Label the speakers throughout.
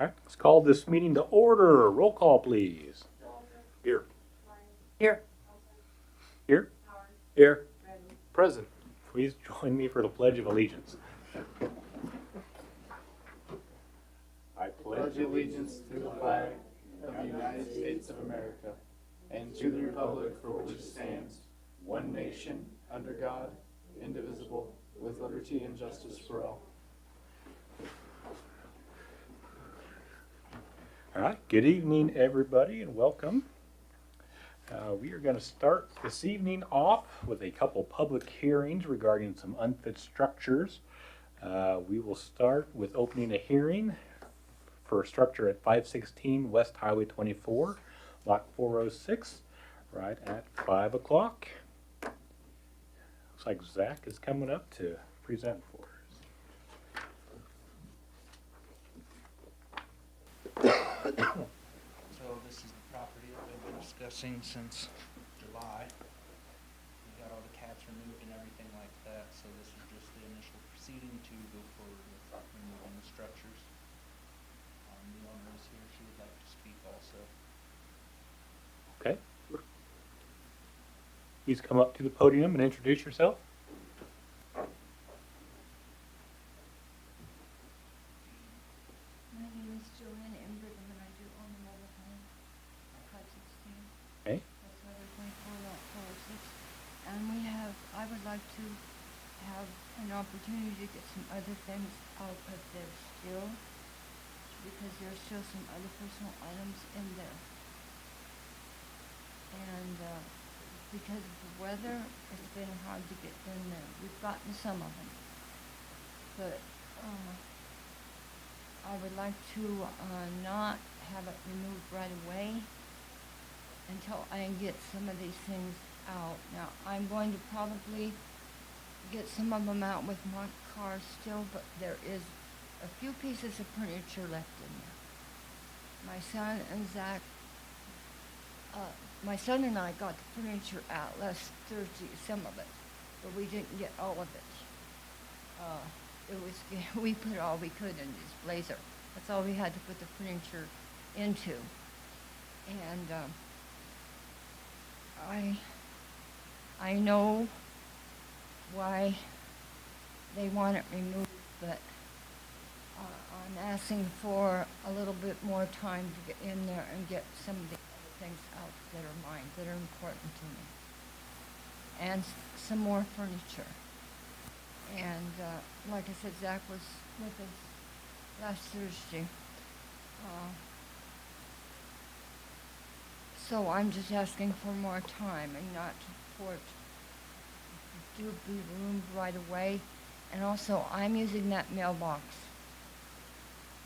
Speaker 1: All right, let's call this meeting to order. Roll call, please.
Speaker 2: Here.
Speaker 3: Here.
Speaker 1: Here.
Speaker 2: Here. Present.
Speaker 1: Please join me for the Pledge of Allegiance. I
Speaker 4: Pledge allegiance to the flag of the United States of America and to the republic for which it stands, one nation, under God, indivisible, with liberty and justice for all.
Speaker 1: All right, good evening, everybody, and welcome. We are going to start this evening off with a couple public hearings regarding some unfit structures. We will start with opening a hearing for a structure at 516 West Highway 24, Lot 406, right at 5 o'clock. Looks like Zach is coming up to present for us.
Speaker 3: So this is the property that we've been discussing since July. We got all the cats removed and everything like that, so this is just the initial proceeding to go forward with removing the structures. The owner is here, she would like to speak also.
Speaker 1: Okay. Please come up to the podium and introduce yourself.
Speaker 5: My name is Joanne Inbrigham and I do own the mobile home at 516.
Speaker 1: Okay.
Speaker 5: That's Highway 24, lot 406. And I would like to have an opportunity to get some other things out of there still, because there's still some other personal items in there. And because of the weather, it's been hard to get in there. We've gotten some of them. But I would like to not have it removed right away until I can get some of these things out. Now, I'm going to probably get some of them out with my car still, but there is a few pieces of furniture left in there. My son and I got the furniture out last Thursday, some of it, but we didn't get all of it. We put all we could in this blazer. That's all we had to put the furniture into. And I know why they want it removed, but I'm asking for a little bit more time to get in there and get some of the other things out that are mine, that are important to me. And some more furniture. And like I said, Zach was with us last Thursday. So I'm just asking for more time and not for it to be removed right away. And also, I'm using that mailbox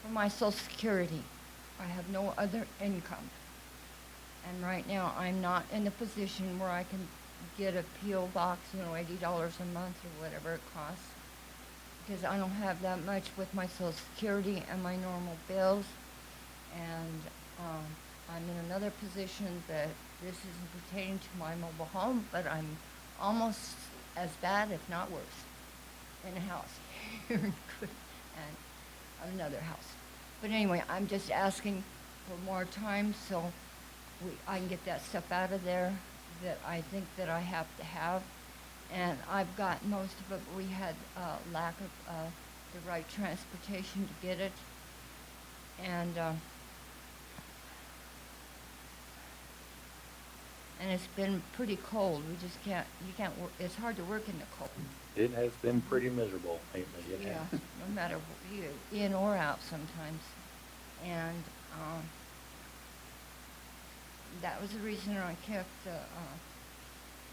Speaker 5: for my Social Security. I have no other income. And right now, I'm not in a position where I can get a P.O. box, $80 a month or whatever it costs, because I don't have that much with my Social Security and my normal bills. And I'm in another position that this isn't pertaining to my mobile home, but I'm almost as bad, if not worse, in a house here in Good and another house. But anyway, I'm just asking for more time so I can get that stuff out of there that I think that I have to have. And I've got most of it, but we had lack of the right transportation to get it. And it's been pretty cold. You can't work, it's hard to work in the cold.
Speaker 1: It has been pretty miserable lately. It
Speaker 5: Yeah,
Speaker 1: has.
Speaker 5: no matter in or out sometimes. And that was the reason I kept the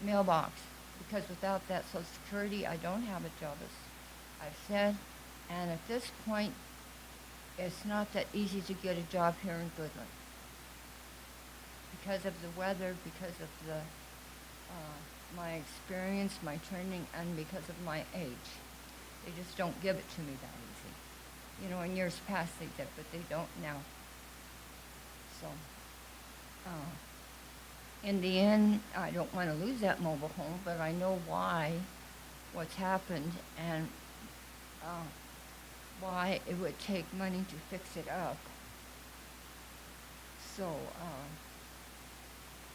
Speaker 5: mailbox, because without that Social Security, I don't have a job, as I've said. And at this point, it's not that easy to get a job here in Goodland. Because of the weather, because of my experience, my training, and because of my age. They just don't give it to me that easy. In years past they did, but they don't now. So, in the end, I don't want to lose that mobile home, but I know what's happened, and why it would take money to fix it up. So,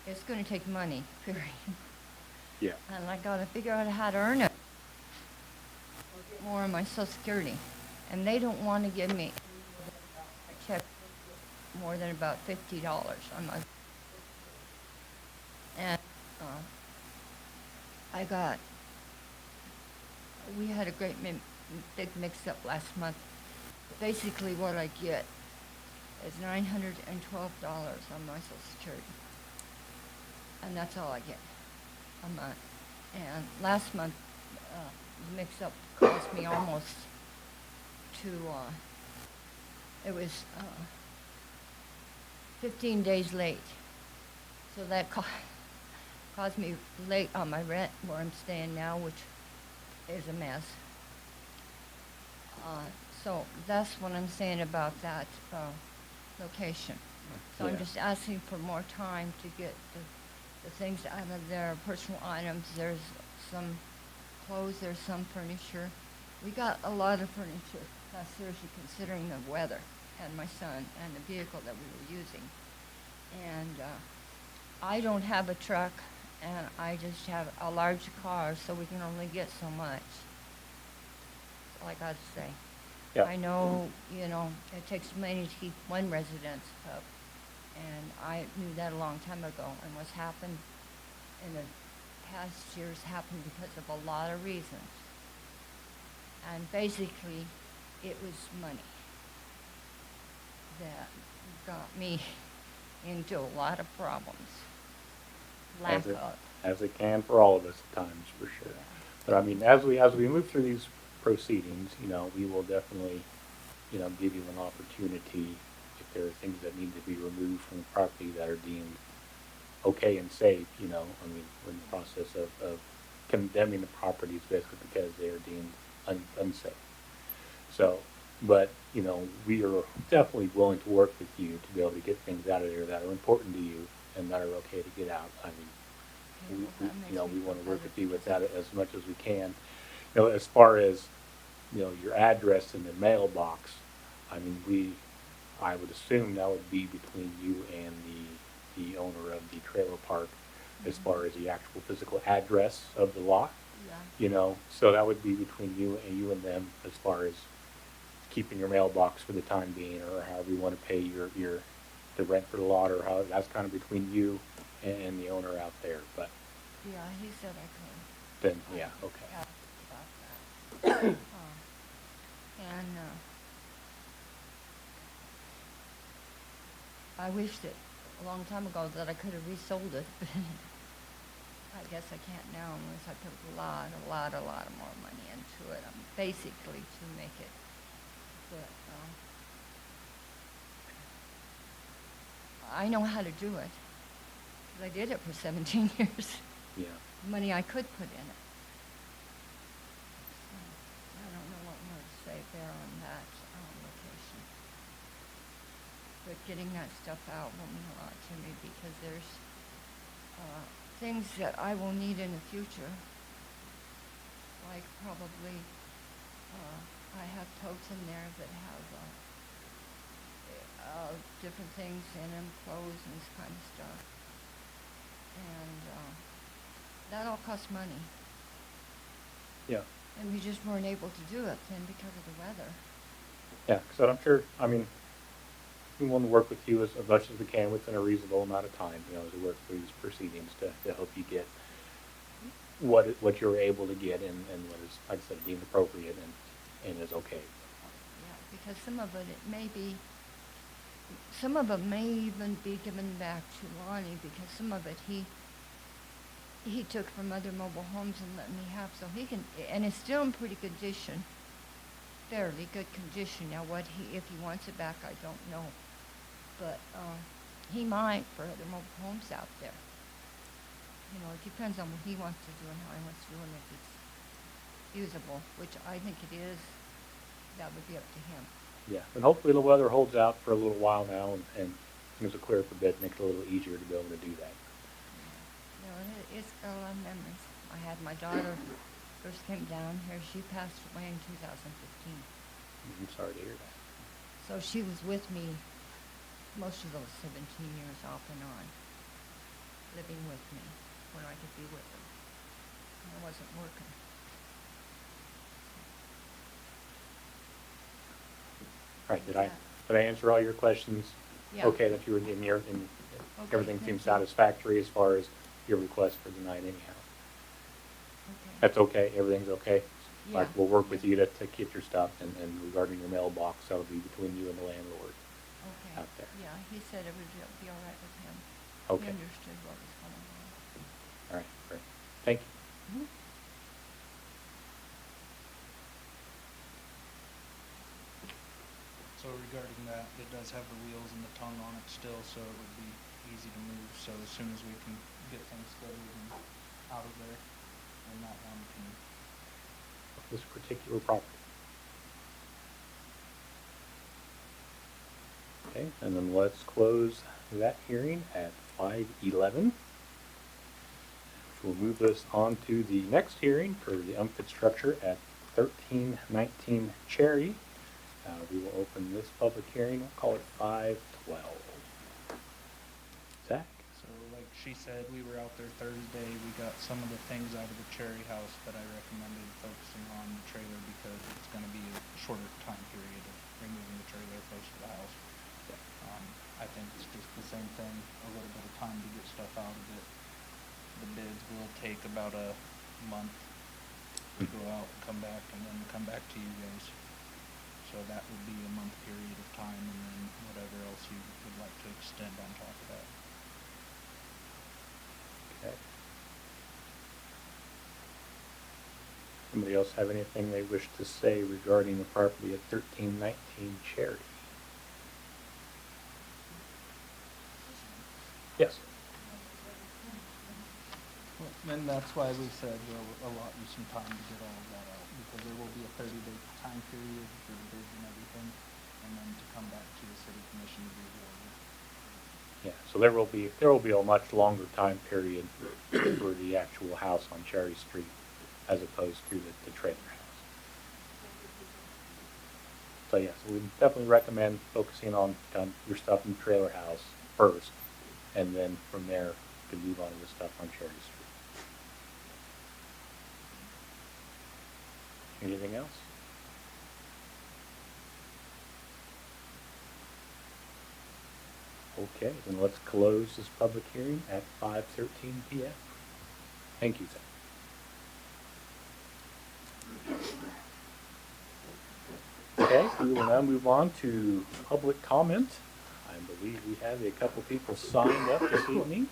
Speaker 5: it's gonna take money, period.
Speaker 1: Yeah.
Speaker 5: And I gotta figure out how to earn it. More on my social security. And they don't wanna give me a check more than about $50 a month. And, we had a big mix-up last month. Basically, what I get is $912 on my social security. And that's all I get a month. And last month, the mix-up cost me almost it was 15 days late. So that caused me late on my rent where I'm staying now, which is a mess. So that's what I'm saying about that location. So I'm
Speaker 1: Yeah.
Speaker 5: just asking for more time to get the things out of there, personal items. There's some clothes, there's some furniture. We got a lot of furniture, seriously, considering the weather and my son and the vehicle that we were using. And I don't have a truck, and I just have a large car, so we can only get so much. That's all I got to say.
Speaker 1: Yeah.
Speaker 5: I know, it takes money to keep one residence up, and I knew that a long time ago. And what's happened in the past years happened because of a lot of reasons. And basically, it was money that got me into a lot of problems. Lack of.
Speaker 1: As it can for all of us at times, for sure. But I mean, as we move through these proceedings, we will definitely, give you an opportunity if there are things that need to be removed from the property that are deemed okay and safe, I mean, we're in the process of condemning the properties basically because they are deemed unsafe. So, but, we are definitely willing to work with you to be able to get things out of there that are important to you and that are okay to get out. I mean,
Speaker 5: Okay, well, that makes
Speaker 1: we
Speaker 5: me
Speaker 1: want to
Speaker 5: feel
Speaker 1: work
Speaker 5: better
Speaker 1: with you with
Speaker 5: because
Speaker 1: that as much as we can. As far as, your address in the mailbox, I mean, I would assume that would be between you and the owner of the trailer park as far as the actual physical address of the lot,
Speaker 5: Yeah.
Speaker 1: so that would be between you and them as far as keeping your mailbox for the time being, or however you want to pay the rent for the lot, or how that's kind of between you and the owner out there. But
Speaker 5: Yeah, he said I could.
Speaker 1: then, yeah, okay.
Speaker 5: Ask about that. And I wished it a long time ago that I could have resold it, but I guess I can't now unless I put a lot more money into it, basically to make it. But I know how to do it, 'cause I did it for 17 years.
Speaker 1: Yeah.
Speaker 5: Money I could put in it. So, I don't know what more to say there on that location. But getting that stuff out will mean a lot to me because there's things that I will need in the future. Like probably, I have totes in there that have different things in them, clothes and this kind of stuff. And that all costs money.
Speaker 1: Yeah.
Speaker 5: And we just weren't able to do it then because of the weather.
Speaker 1: Yeah, so I'm sure, I mean, we want to work with you as much as we can within a reasonable amount of time, as we work through these proceedings to help you get what you're able to get and what is, like I said, deemed appropriate and is okay.
Speaker 5: Yeah, because some of it may even be given back to Lonnie because some of it he took from other mobile homes and let me have, so he can, and it's still in pretty condition, fairly good condition. Now if he wants it back, I don't know. But he might for other mobile homes out there. It depends on what he wants to do and how he wants to do it. If it's usable, which I think it is, that would be up to him.
Speaker 1: Yeah, and hopefully the weather holds out for a little while now and things will clear up a bit, make it a little easier to be able to do that.
Speaker 5: It's got a lot of memories. I had my daughter first came down here. She passed away in 2015.
Speaker 1: I'm sorry to hear that.
Speaker 5: So she was with me most of those 17 years off and on, living with me when I could be with them. I wasn't working.
Speaker 1: All right, did I answer all your questions?
Speaker 5: Yeah.
Speaker 1: Okay, that you were in your, in,
Speaker 5: Okay,
Speaker 1: everything
Speaker 5: thank
Speaker 1: seems
Speaker 5: you.
Speaker 1: satisfactory as far as your request for tonight anyhow.
Speaker 5: Okay.
Speaker 1: That's okay, everything's okay? Like,
Speaker 5: Yeah.
Speaker 1: we'll work with you to get your stuff, and regarding your mailbox, that'll be between you and the landlord
Speaker 5: Okay.
Speaker 1: out there.
Speaker 5: Yeah, he said it would be all right with him.
Speaker 1: Okay.
Speaker 5: He understood what was going on.
Speaker 1: All right, great. Thank you.
Speaker 5: Mhm.
Speaker 3: So regarding that, it does have the wheels and the tongue on it still, so it would be easy to move. So as soon as we can get things started and out of there, then that one can,
Speaker 1: This particular property. Okay, and then let's close that hearing at 5:11. We'll move this on to the next hearing for the unfit structure at 1319 Cherry. We will open this public hearing, we'll call it 5:12. Zach?
Speaker 3: so like she said, we were out there Thursday, we got some of the things out of the Cherry House that I recommended focusing on the trailer because it's gonna be a shorter time period of removing the trailer close to the house. I think it's just the same thing, a little bit of time to get stuff out of it. The bids will take about a month to go out, come back, and then come back to you guys. So that would be a month period of time, and then whatever else you would like to extend on top of that.
Speaker 1: Okay. Somebody else have anything they wish to say regarding the property at 1319 Cherry? Yes.
Speaker 3: And that's why we said we'll allot you some time to get all of that out, because there will be a 30-day time period for the bids and everything, and then to come back to the city commission to be awarded.
Speaker 1: Yeah, so there will be a much longer time period for the actual house on Cherry Street as opposed to the trailer house. So yes, we definitely recommend focusing on your stuff in the trailer house first, and then from there you can move on to the stuff on Cherry Street. Anything else? Okay, then let's close this public hearing at 5:13 PM. Thank you, Zach. Okay, we will now move on to public comment. I believe we have a couple people signed up this evening.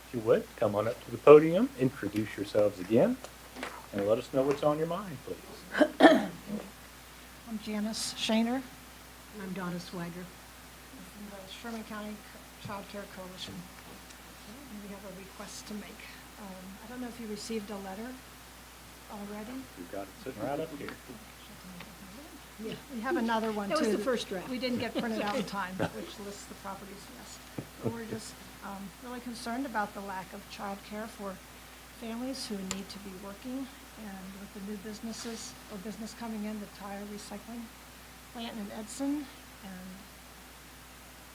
Speaker 1: If you would, come on up to the podium, introduce yourselves again, and let us know what's on your mind, please.
Speaker 6: I'm Janice Shaner
Speaker 7: And I'm Donna Swagger.
Speaker 6: from the Sherman County Child Care Coalition. And we have a request to make. I don't know if you received a letter already.
Speaker 1: We've got it sitting right up here.
Speaker 7: Yeah.
Speaker 6: We have another one too.
Speaker 7: That was the first draft.
Speaker 6: We didn't get printed out in time, which lists the properties, yes. But we're just really concerned about the lack of child care for families who need to be working. And with the new businesses, or business coming in, the tire recycling plant in Edson, and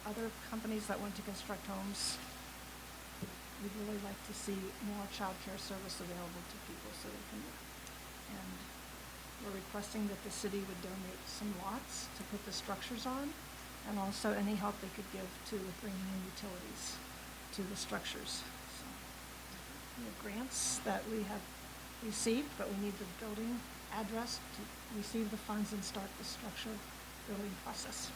Speaker 6: other companies that want to construct homes, we'd really like to see more child care service available to people so they can work. And we're requesting that the city would donate some lots to put the structures on, and also any help they could give to with bringing in utilities to the structures. So, we have grants that we have received, but we need the building address to receive the funds and start the structure building process.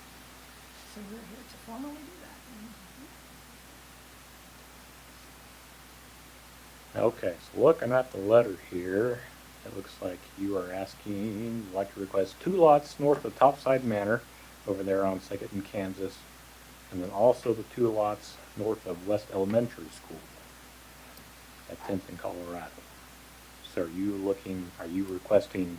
Speaker 6: So we're here to formally do that.
Speaker 1: Okay, so looking at the letter here, it looks like you are asking, you'd like to request 2 lots north of Topside Manor over there on 2nd and Kansas, and then also the 2 lots north of West Elementary School at 10th and Colorado. So are you requesting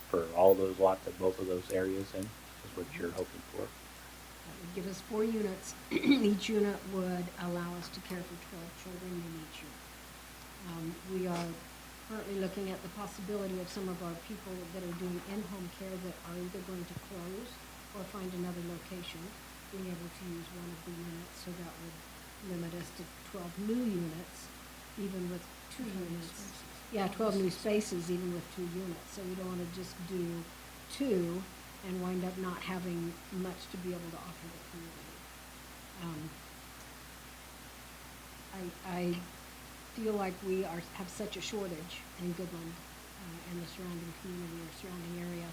Speaker 1: for all those lots at both of those areas then, is what you're hoping for?
Speaker 7: That would give us 4 units. Each unit would allow us to care for 12 children in each unit. We are currently looking at the possibility of some of our people that are doing in-home care that are either going to close or find another location. being able to use one of the units, so that would limit us to 12 new units, even with 2 units. Yeah, 12 new spaces, even with 2 units, so we don't wanna just do 2 and wind up not having much to be able to offer the community. I feel like we have such a shortage in Goodland, and the surrounding community or surrounding area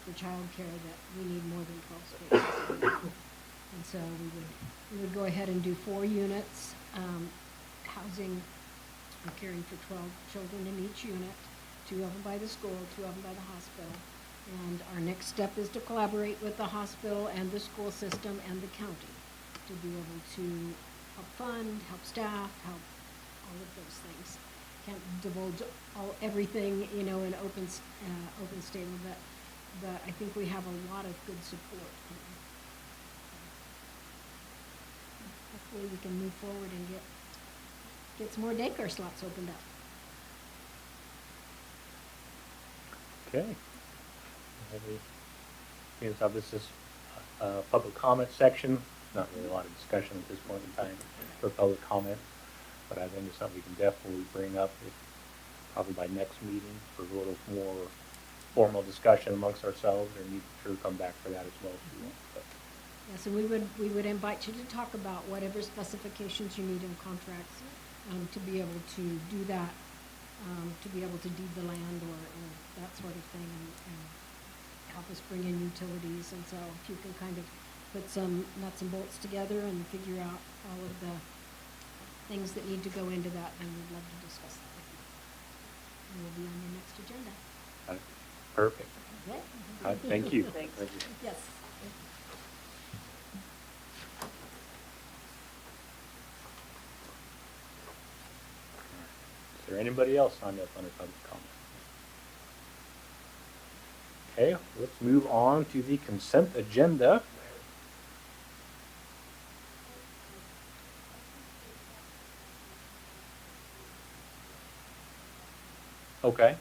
Speaker 7: for childcare that we need more than 12 spaces. And so we would go ahead and do 4 units, housing or caring for 12 children in each unit, 2 of them by the school, 2 of them by the hospital. And our next step is to collaborate with the hospital and the school system and the county to be able to help fund, help staff, help all of those things. Can't divulge everything, in open statement, but I think we have a lot of good support. Hopefully we can move forward and get some more daycare slots opened up.
Speaker 1: Okay. Here's how this is a public comment section. Not really a lot of discussion at this point in time for public comment, but I think it's something we can definitely bring up probably by next meeting for a little more formal discussion amongst ourselves, or need to come back for that as well if you want. But
Speaker 7: Yes, and we would invite you to talk about whatever specifications you need in contracts, to be able to do that, to be able to deed the land or that sort of thing, and help us bring in utilities. And so if you can kind of put some nuts and bolts together and figure out all of the things that need to go into that, then we'd love to discuss that with you. And we'll be on your next agenda.
Speaker 1: perfect.
Speaker 7: Okay?
Speaker 1: Thank you.
Speaker 8: Thanks.
Speaker 1: Thank you.
Speaker 7: Yes.
Speaker 1: Is there anybody else signed up under public comment? Okay, let's move on to the consent agenda. Okay.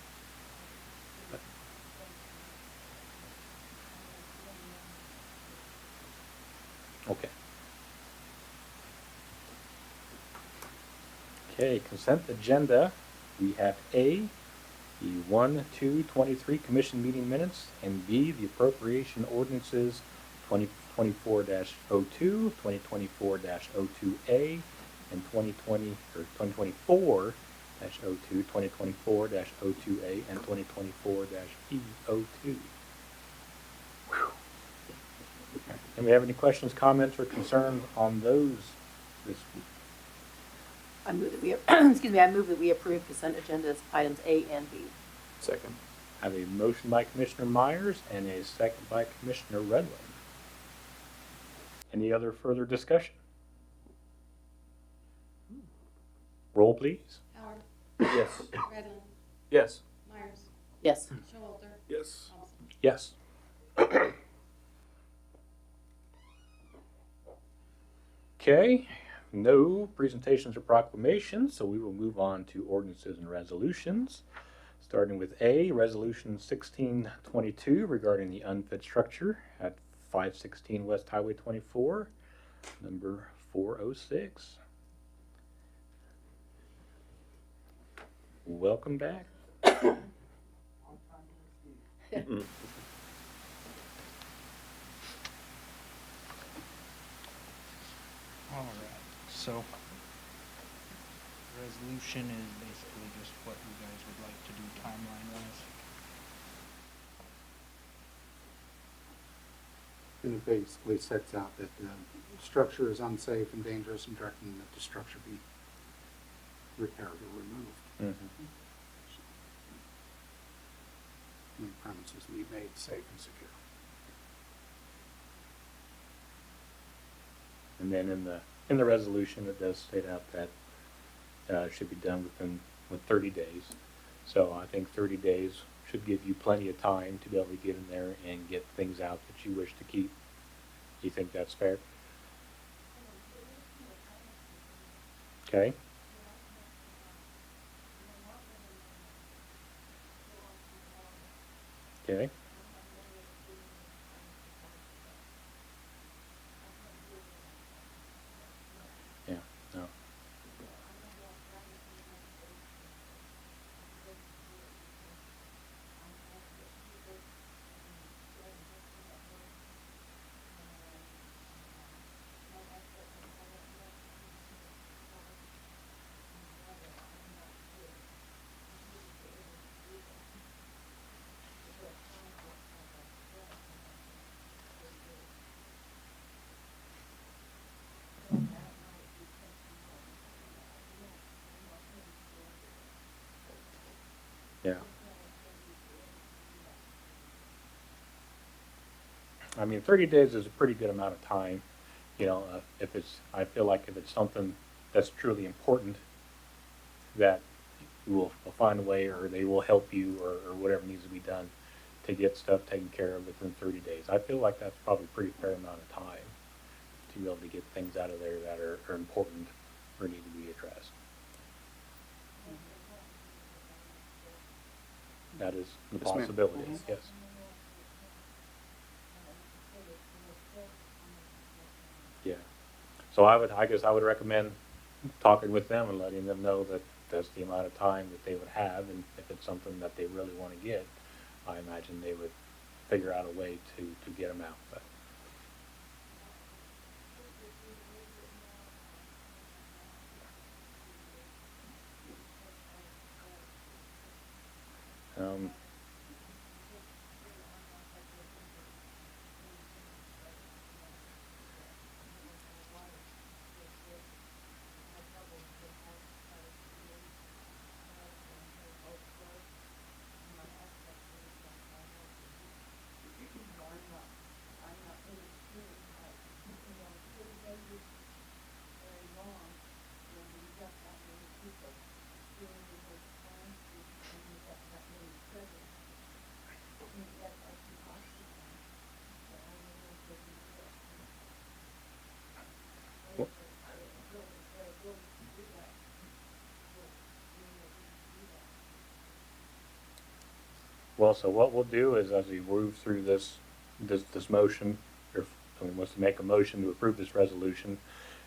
Speaker 1: Okay. Okay, consent agenda. We have A, the 1/2/23 commission meeting minutes, and B, the appropriation ordinances 2024-02, 2024-02A, and 2024-02, 2024-02A, and 2024-E02. And we have any questions, comments, or concerns on those this week?
Speaker 8: I move that we, I move that we approve consent agendas items A and B.
Speaker 2: Second.
Speaker 1: I have a motion by Commissioner Myers and a second by Commissioner Redland. Any other further discussion? Roll, please.
Speaker 9: Howard,
Speaker 2: Yes.
Speaker 9: Redland,
Speaker 2: Yes.
Speaker 9: Myers,
Speaker 8: Yes.
Speaker 9: Showalter,
Speaker 2: Yes.
Speaker 9: Thompson.
Speaker 1: Yes. Okay, no presentations or proclamations, so we will move on to ordinances and resolutions. Starting with A, Resolution 1622 regarding the unfit structure at 516 West Highway 24, number 406. Welcome back.
Speaker 3: All right, so resolution is basically just what you guys would like to do timeline-wise.
Speaker 10: And it basically sets out that the structure is unsafe and dangerous and directing that the structure be repaired or removed.
Speaker 1: Mhm.
Speaker 10: And the premises be made safe and secure.
Speaker 1: And then in the resolution, it does state out that it should be done with 30 days. So I think 30 days should give you plenty of time to be able to get in there and get things out that you wish to keep. You think that's fair? Okay. Okay. I mean, 30 days is a pretty good amount of time. You know, I feel like if it's something that's truly important, that we'll find a way, or they will help you, or whatever needs to be done to get stuff taken care of within 30 days. I feel like that's probably a pretty fair amount of time to be able to get things out of there that are important or need to be addressed. That is the
Speaker 10: Yes, ma'am.
Speaker 1: possibility,
Speaker 10: Mhm.
Speaker 1: yes. Yeah. So I guess I would recommend talking with them and letting them know that that's the amount of time that they would have, and if it's something that they really want to get, I imagine they would figure out a way to get them out. But, Well, so what we'll do is, as we move through this motion, or if someone wants to make a motion to approve this resolution,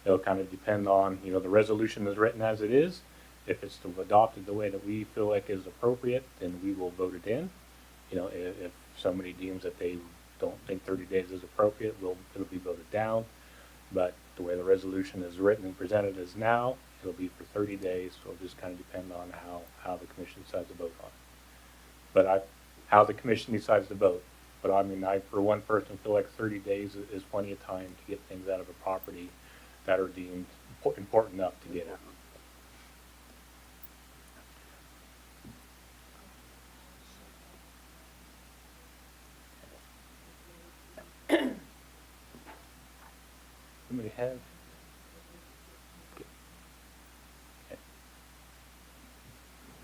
Speaker 1: it'll kind of depend on, the resolution is written as it is. If it's to adopt it the way that we feel like is appropriate, then we will vote it in. If somebody deems that they don't think 30 days is appropriate, it'll be voted down. But the way the resolution is written and presented as now, it'll be for 30 days, so it'll just kind of depend on how the commission decides to vote on it. But how the commission decides to vote. But I mean, I, for one person, feel like 30 days is plenty of time to get things out of a property that are deemed important enough to get out. Somebody have? Okay.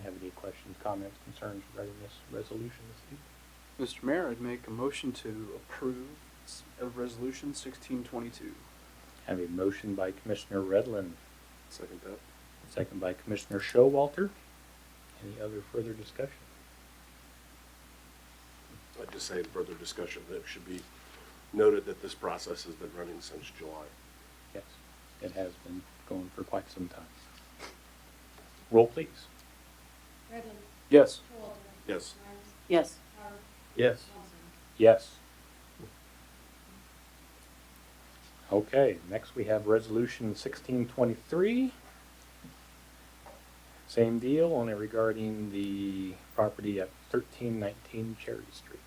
Speaker 1: Have any questions, comments, concerns regarding this resolution this evening?
Speaker 2: Mr. Mayor, I'd make a motion to approve resolution 1622.
Speaker 1: Have a motion by Commissioner Redlin,
Speaker 9: Second that.
Speaker 1: second by Commissioner Showalter. Any other further discussion?
Speaker 9: I'd just say in further discussion that it should be noted that this process has been running since July.
Speaker 1: Yes, it has been going for quite some time. Roll, please.
Speaker 2: Yes.
Speaker 9: Yes.
Speaker 8: Yes.
Speaker 2: Yes.
Speaker 1: Yes. Okay, next we have resolution 1623. Same deal, only regarding the property at 1319 Cherry Street.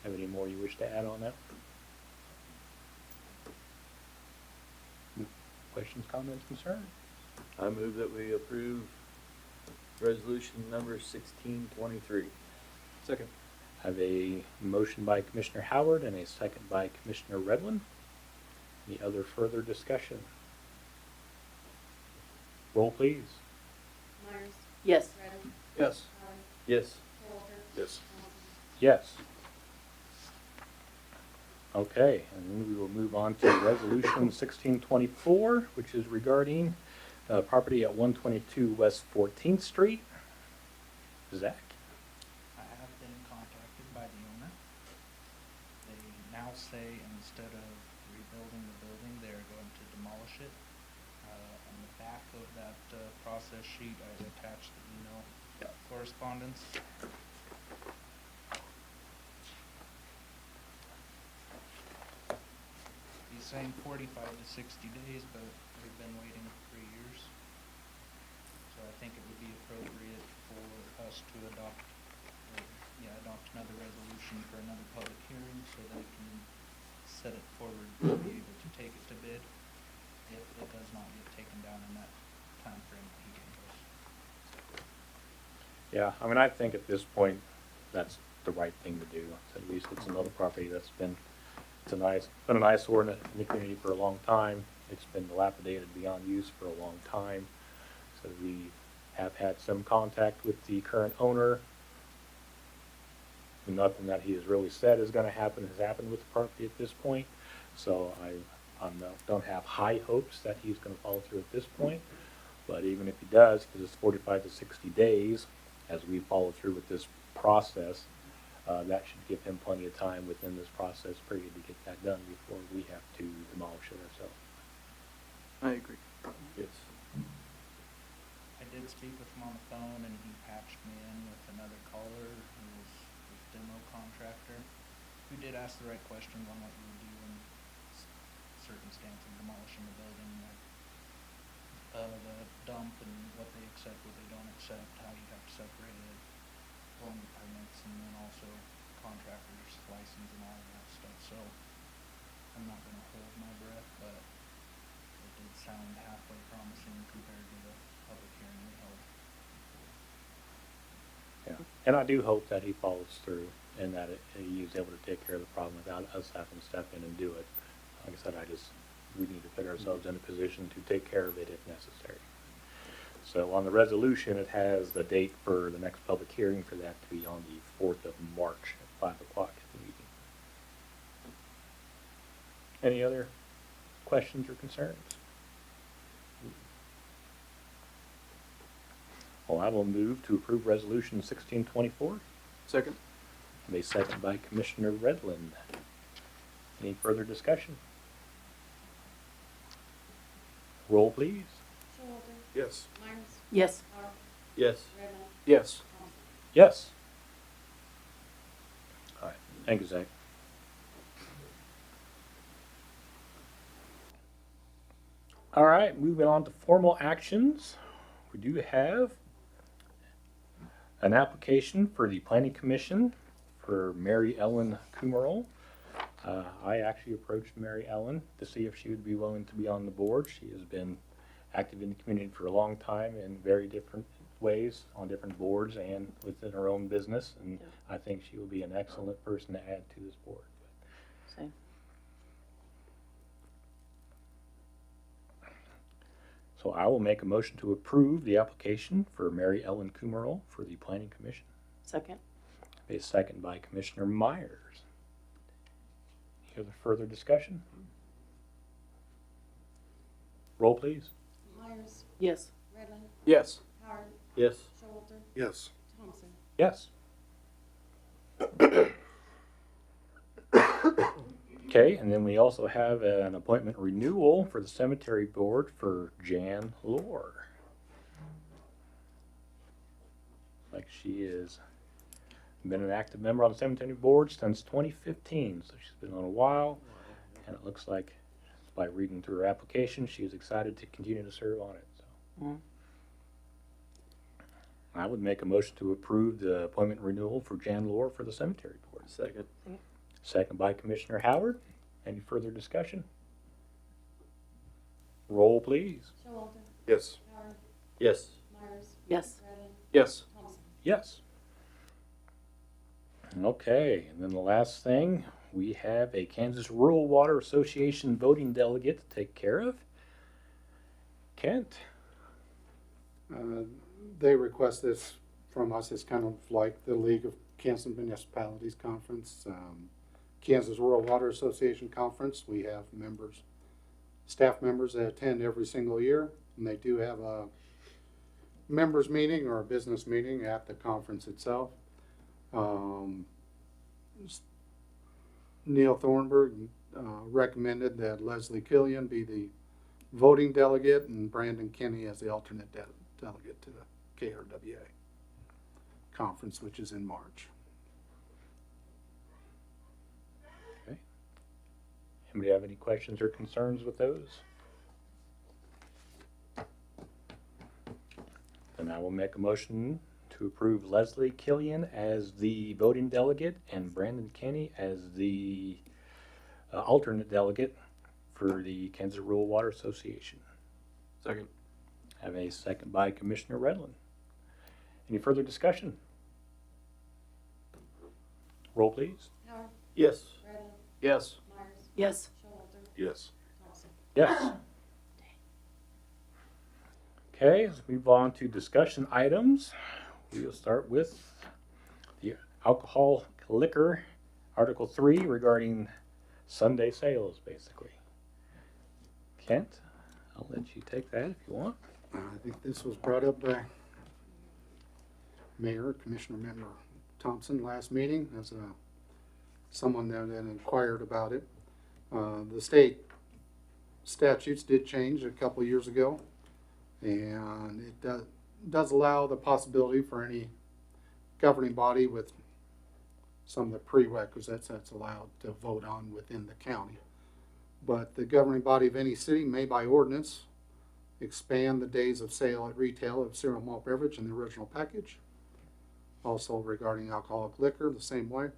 Speaker 1: Have any more you wish to add on that? Questions, comments, concerns?
Speaker 2: I move that we approve resolution number 1623. Second.
Speaker 1: Have a motion by Commissioner Howard and a second by Commissioner Redlin. Any other further discussion? Roll, please.
Speaker 8: Yes.
Speaker 2: Yes. Yes.
Speaker 9: Yes.
Speaker 1: Yes. Okay, and then we will move on to resolution 1624, which is regarding property at 122 West 14th Street. Zach?
Speaker 3: I have been contacted by the owner. They now say instead of rebuilding the building, they're going to demolish it. On the back of that process sheet, I attached the email correspondence. He's saying 45 to 60 days, but we've been waiting 3 years. So I think it would be appropriate for us to adopt another resolution for another public hearing so that it can set it forward to be able to take it to bid if it does not get taken down in that time frame that he gave us.
Speaker 1: Yeah, I mean, I think at this point, that's the right thing to do. So at least it's another property that's been an eyesore in the community for a long time. It's been dilapidated beyond use for a long time. So we have had some contact with the current owner. Nothing that he has really said is gonna happen has happened with the property at this point. So don't have high hopes that he's gonna follow through at this point. But even if he does, because it's 45 to 60 days, as we follow through with this process, that should give him plenty of time within this process period to get that done before we have to demolish it ourselves.
Speaker 2: I agree.
Speaker 9: Yes.
Speaker 3: I did speak with him on the phone, and he patched me in with another caller who was his demo contractor, who did ask the right questions on what you would do in circumstance of demolishing the building, like the dump and what they accept, what they don't accept, how you have to separate it, pulling the permits, and then also contractor's license and all of that stuff. So I'm not gonna hold my breath, but it did sound halfway promising compared to the public hearing we held.
Speaker 1: Yeah, and I do hope that he follows through and that he is able to take care of the problem without us having to step in and do it. Like I said, we need to put ourselves in a position to take care of it if necessary. So on the resolution, it has the date for the next public hearing for that to be on the 4th of March at 5 o'clock at the meeting. Any other questions or concerns? Well, I will move to approve Resolution 1624.
Speaker 2: Second?
Speaker 1: And a second by Commissioner Redland. Any further discussion? Roll, please.
Speaker 7: Showalter,
Speaker 9: Yes.
Speaker 7: Myers,
Speaker 8: Yes.
Speaker 7: Howard,
Speaker 9: Yes.
Speaker 7: Redmond,
Speaker 2: Yes.
Speaker 7: Thompson.
Speaker 1: Yes. All right, thank you, Zach. All right, moving on to formal actions. We do have an application for the Planning Commission for Mary Ellen Kumerl. I actually approached Mary Ellen to see if she would be willing to be on the board. She has been active in the community for a long time in very different ways, on different boards and within her own business, and I think she will be an excellent person to add to this board.
Speaker 8: Same.
Speaker 1: So I will make a motion to approve the application for Mary Ellen Kumerl for the Planning Commission.
Speaker 8: Second?
Speaker 1: A second by Commissioner Myers. Any other further discussion? Roll, please.
Speaker 7: Myers,
Speaker 8: Yes.
Speaker 7: Redmond,
Speaker 2: Yes.
Speaker 7: Howard,
Speaker 9: Yes.
Speaker 7: Showalter,
Speaker 9: Yes.
Speaker 7: Thompson.
Speaker 1: Yes. Okay, and then we also have an appointment renewal for the cemetery board for Jan Lohr. Like she is been an active member on the cemetery board since 2015, so she's been on a while, and it looks like by reading through her application, she is excited to continue to serve on it. So
Speaker 8: Mhm.
Speaker 1: I would make a motion to approve the appointment renewal for Jan Lohr for the cemetery board.
Speaker 9: Second.
Speaker 1: Second by Commissioner Howard. Any further discussion? Roll, please.
Speaker 7: Showalter,
Speaker 9: Yes.
Speaker 7: Howard,
Speaker 9: Yes.
Speaker 7: Myers,
Speaker 8: Yes.
Speaker 7: Redmond,
Speaker 2: Yes.
Speaker 7: Thompson.
Speaker 1: Yes. Okay, and then the last thing, we have a Kansas Rural Water Association voting delegate to take care of. Kent?
Speaker 10: They request this from us. It's kind of like the League of Kansas Municipalities Conference, Kansas Rural Water Association Conference. We have members, staff members that attend every single year, and they do have a members meeting or a business meeting at the conference itself. Neil Thornburg recommended that Leslie Killian be the voting delegate and Brandon Kenny as the alternate delegate to the KRWA conference, which is in March.
Speaker 1: Okay. Anybody have any questions or concerns with those? Then I will make a motion to approve Leslie Killian as the voting delegate and Brandon Kenny as the alternate delegate for the Kansas Rural Water Association.
Speaker 2: Second.
Speaker 1: I have a second by Commissioner Redland. Any further discussion? Roll, please.
Speaker 2: Yes. Yes.
Speaker 8: Yes.
Speaker 9: Yes.
Speaker 1: Yes. Okay, let's move on to discussion items. We'll start with the alcohol liquor, Article 3 regarding Sunday sales, basically. Kent, I'll let you take that if you want.
Speaker 10: I think this was brought up by Commissioner Member Thompson last meeting as someone that had inquired about it. The state statutes did change a couple of years ago, and it does allow the possibility for any governing body with some of the prerequisites that's allowed to vote on within the county. But the governing body of any city may by ordinance expand the days of sale at retail of cereal malt beverage in the original package. Also regarding alcoholic liquor, the same way,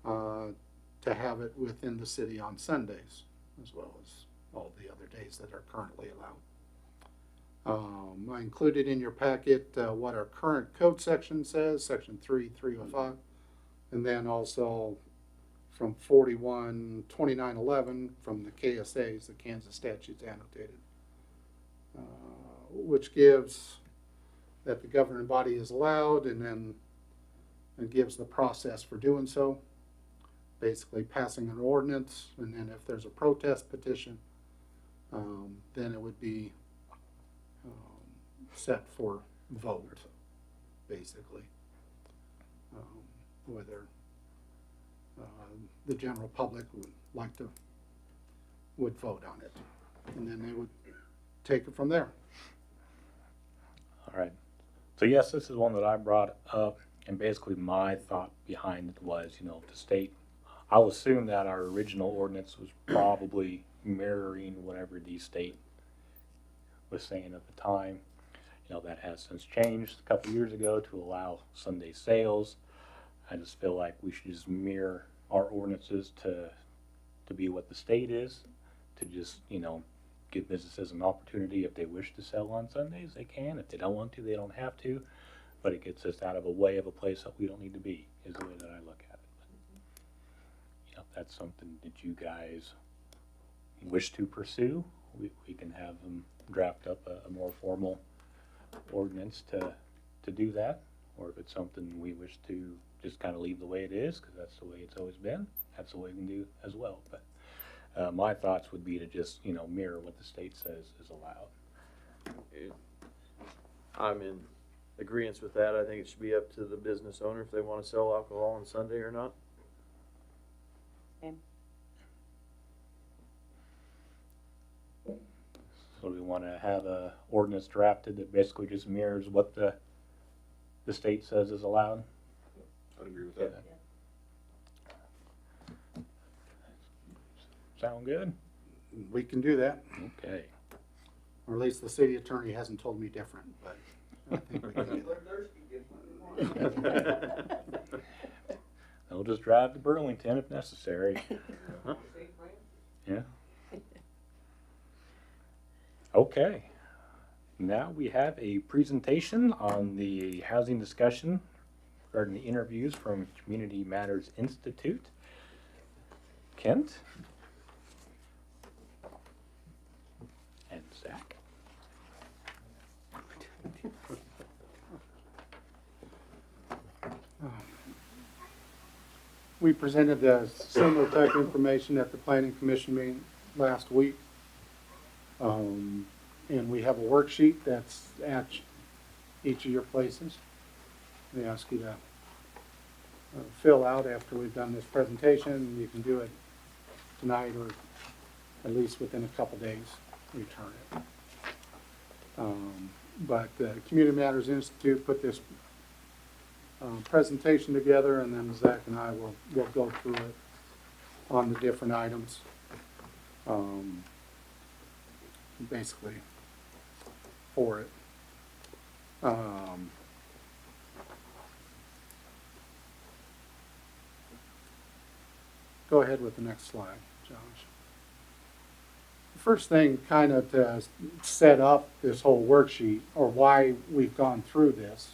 Speaker 10: to have it within the city on Sundays, as well as all the other days that are currently allowed. I included in your packet what our current code section says, section 3.305, and then also from 41.2911 from the KSAs, the Kansas statutes annotated, which gives that the governing body is allowed, and then it gives the process for doing so, basically passing an ordinance, and then if there's a protest petition, then it would be set for vote, basically, whether the general public would vote on it, and then they would take it from there.
Speaker 1: All right. So yes, this is one that I brought up, and basically my thought behind it was, the state, I'll assume that our original ordinance was probably mirroring whatever the state was saying at the time. That has since changed a couple years ago to allow Sunday sales. I just feel like we should just mirror our ordinances to be what the state is, to just, give businesses an opportunity. If they wish to sell on Sundays, they can. If they don't want to, they don't have to. But it gets us out of a way of a place that we don't need to be, is the way that I look at it. But, if that's something that you guys wish to pursue, we can have them draft up a more formal ordinance to do that. Or if it's something we wish to just kind of leave the way it is, because that's the way it's always been, that's the way we can do as well. But my thoughts would be to just, mirror what the state says is allowed.
Speaker 11: I'm in agreement with that. I think it should be up to the business owner if they want to sell alcohol on Sunday or not.
Speaker 8: Same.
Speaker 1: So we want to have a ordinance drafted that basically just mirrors what the state says is allowed.
Speaker 9: I'd agree with that.
Speaker 1: Sound good?
Speaker 10: We can do that,
Speaker 1: Okay.
Speaker 10: or at least the city attorney hasn't told me different, but I think we can do that.
Speaker 1: They'll just drive to Burlington if necessary. Yeah. Okay. Now we have a presentation on the housing discussion regarding the interviews from Community Matters Institute. Kent? And Zach.
Speaker 10: We presented the similar type information at the planning commission meeting last week. And we have a worksheet that's at each of your places. We ask you to fill out after we've done this presentation. You can do it tonight or at least within a couple days, return it. But the Community Matters Institute put this presentation together, and then Zach and I will go through it on the different items. Basically for it. Go ahead with the next slide, Josh. The first thing kind of to set up this whole worksheet, or why we've gone through this,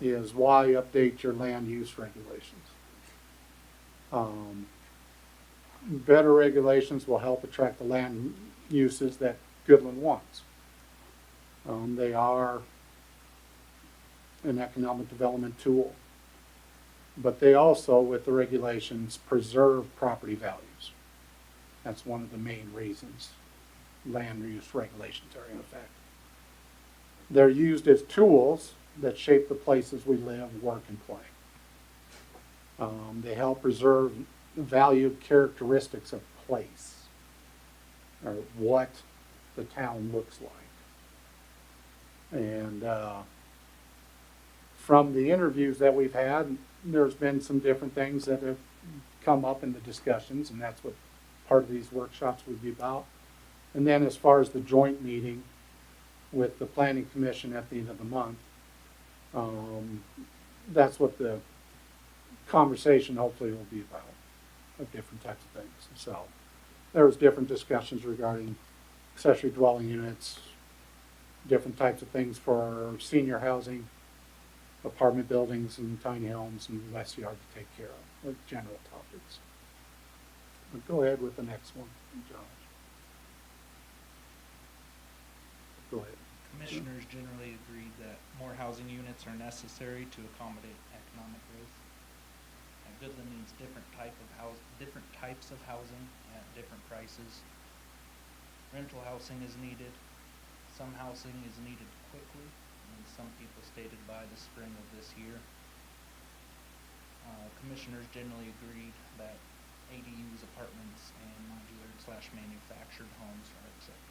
Speaker 10: is why update your land use regulations? Better regulations will help attract the land uses that Goodland wants. They are an economic development tool, but they also, with the regulations, preserve property values. That's one of the main reasons land use regulations are in effect. They're used as tools that shape the places we live, work, and play. They help preserve valued characteristics of place, or what the town looks like. And from the interviews that we've had, there's been some different things that have come up in the discussions, and that's what part of these workshops would be about. And then as far as the joint meeting with the Planning Commission at the end of the month, that's what the conversation hopefully will be about, of different types of things. So there was different discussions regarding accessory dwelling units, different types of things for senior housing, apartment buildings and tiny homes and less yard to take care of, like general topics. But go ahead with the next one, Josh. Go ahead.
Speaker 3: Commissioners generally agreed that more housing units are necessary to accommodate economic growth. And Goodland needs different types of housing at different prices. Rental housing is needed. Some housing is needed quickly, and some people stated by the spring of this year. Commissioners generally agreed that ADUs, apartments, and modular/manufactured homes are acceptable.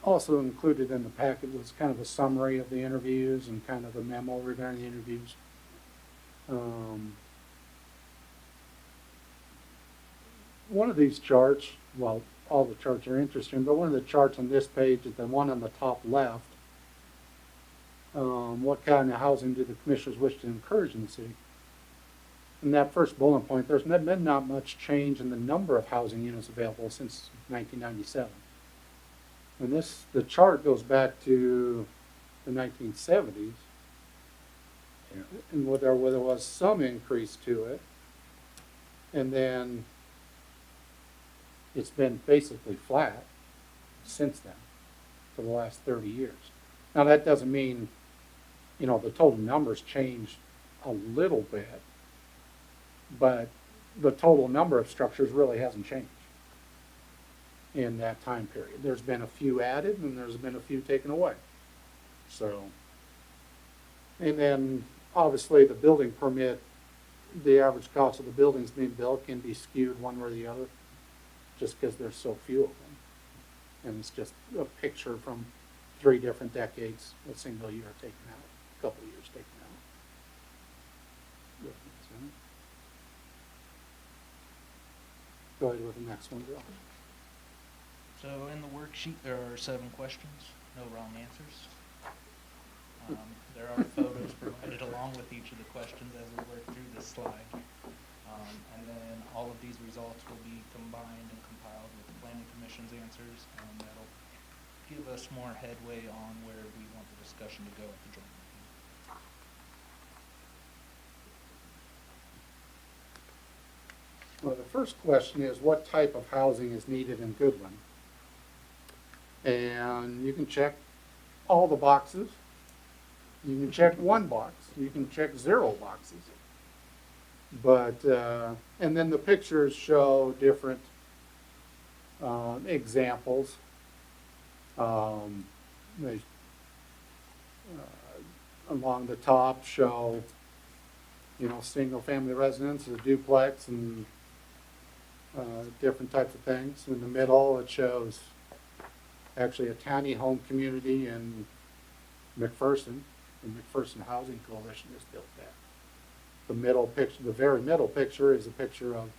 Speaker 10: Also included in the packet was kind of a summary of the interviews and kind of a memo regarding the interviews. One of these charts, well, all the charts are interesting, but one of the charts on this page is the one on the top left. What kind of housing do the commissioners wish to encourage in the city? In that first bullet point, there's been not much change in the number of housing units available since 1997. And the chart goes back to the 1970s, and where there was some increase to it, and then it's been basically flat since then, for the last 30 years. Now that doesn't mean, the total numbers changed a little bit, but the total number of structures really hasn't changed in that time period. There's been a few added and there's been a few taken away. So, and then obviously the building permit, the average cost of the buildings being built can be skewed one way or the other, just because there's so few of them. And it's just a picture from 3 different decades, a single year taken out, a couple of years taken out. Go ahead with the next one, Bill.
Speaker 3: So in the worksheet, there are 7 questions, no wrong answers. There are photos provided along with each of the questions as we work through this slide. And then all of these results will be combined and compiled with the Planning Commission's answers, and that'll give us more headway on where we want the discussion to go at the joint meeting.
Speaker 10: Well, the first question is, what type of housing is needed in Goodland? And you can check all the boxes. You can check 1 box. You can check 0 boxes. But, and then the pictures show different examples. They, along the top show, single family residence, a duplex, and different types of things. In the middle, it shows actually a tiny home community in McPherson. The McPherson Housing Coalition has built that. The middle picture, the very middle picture, is a picture of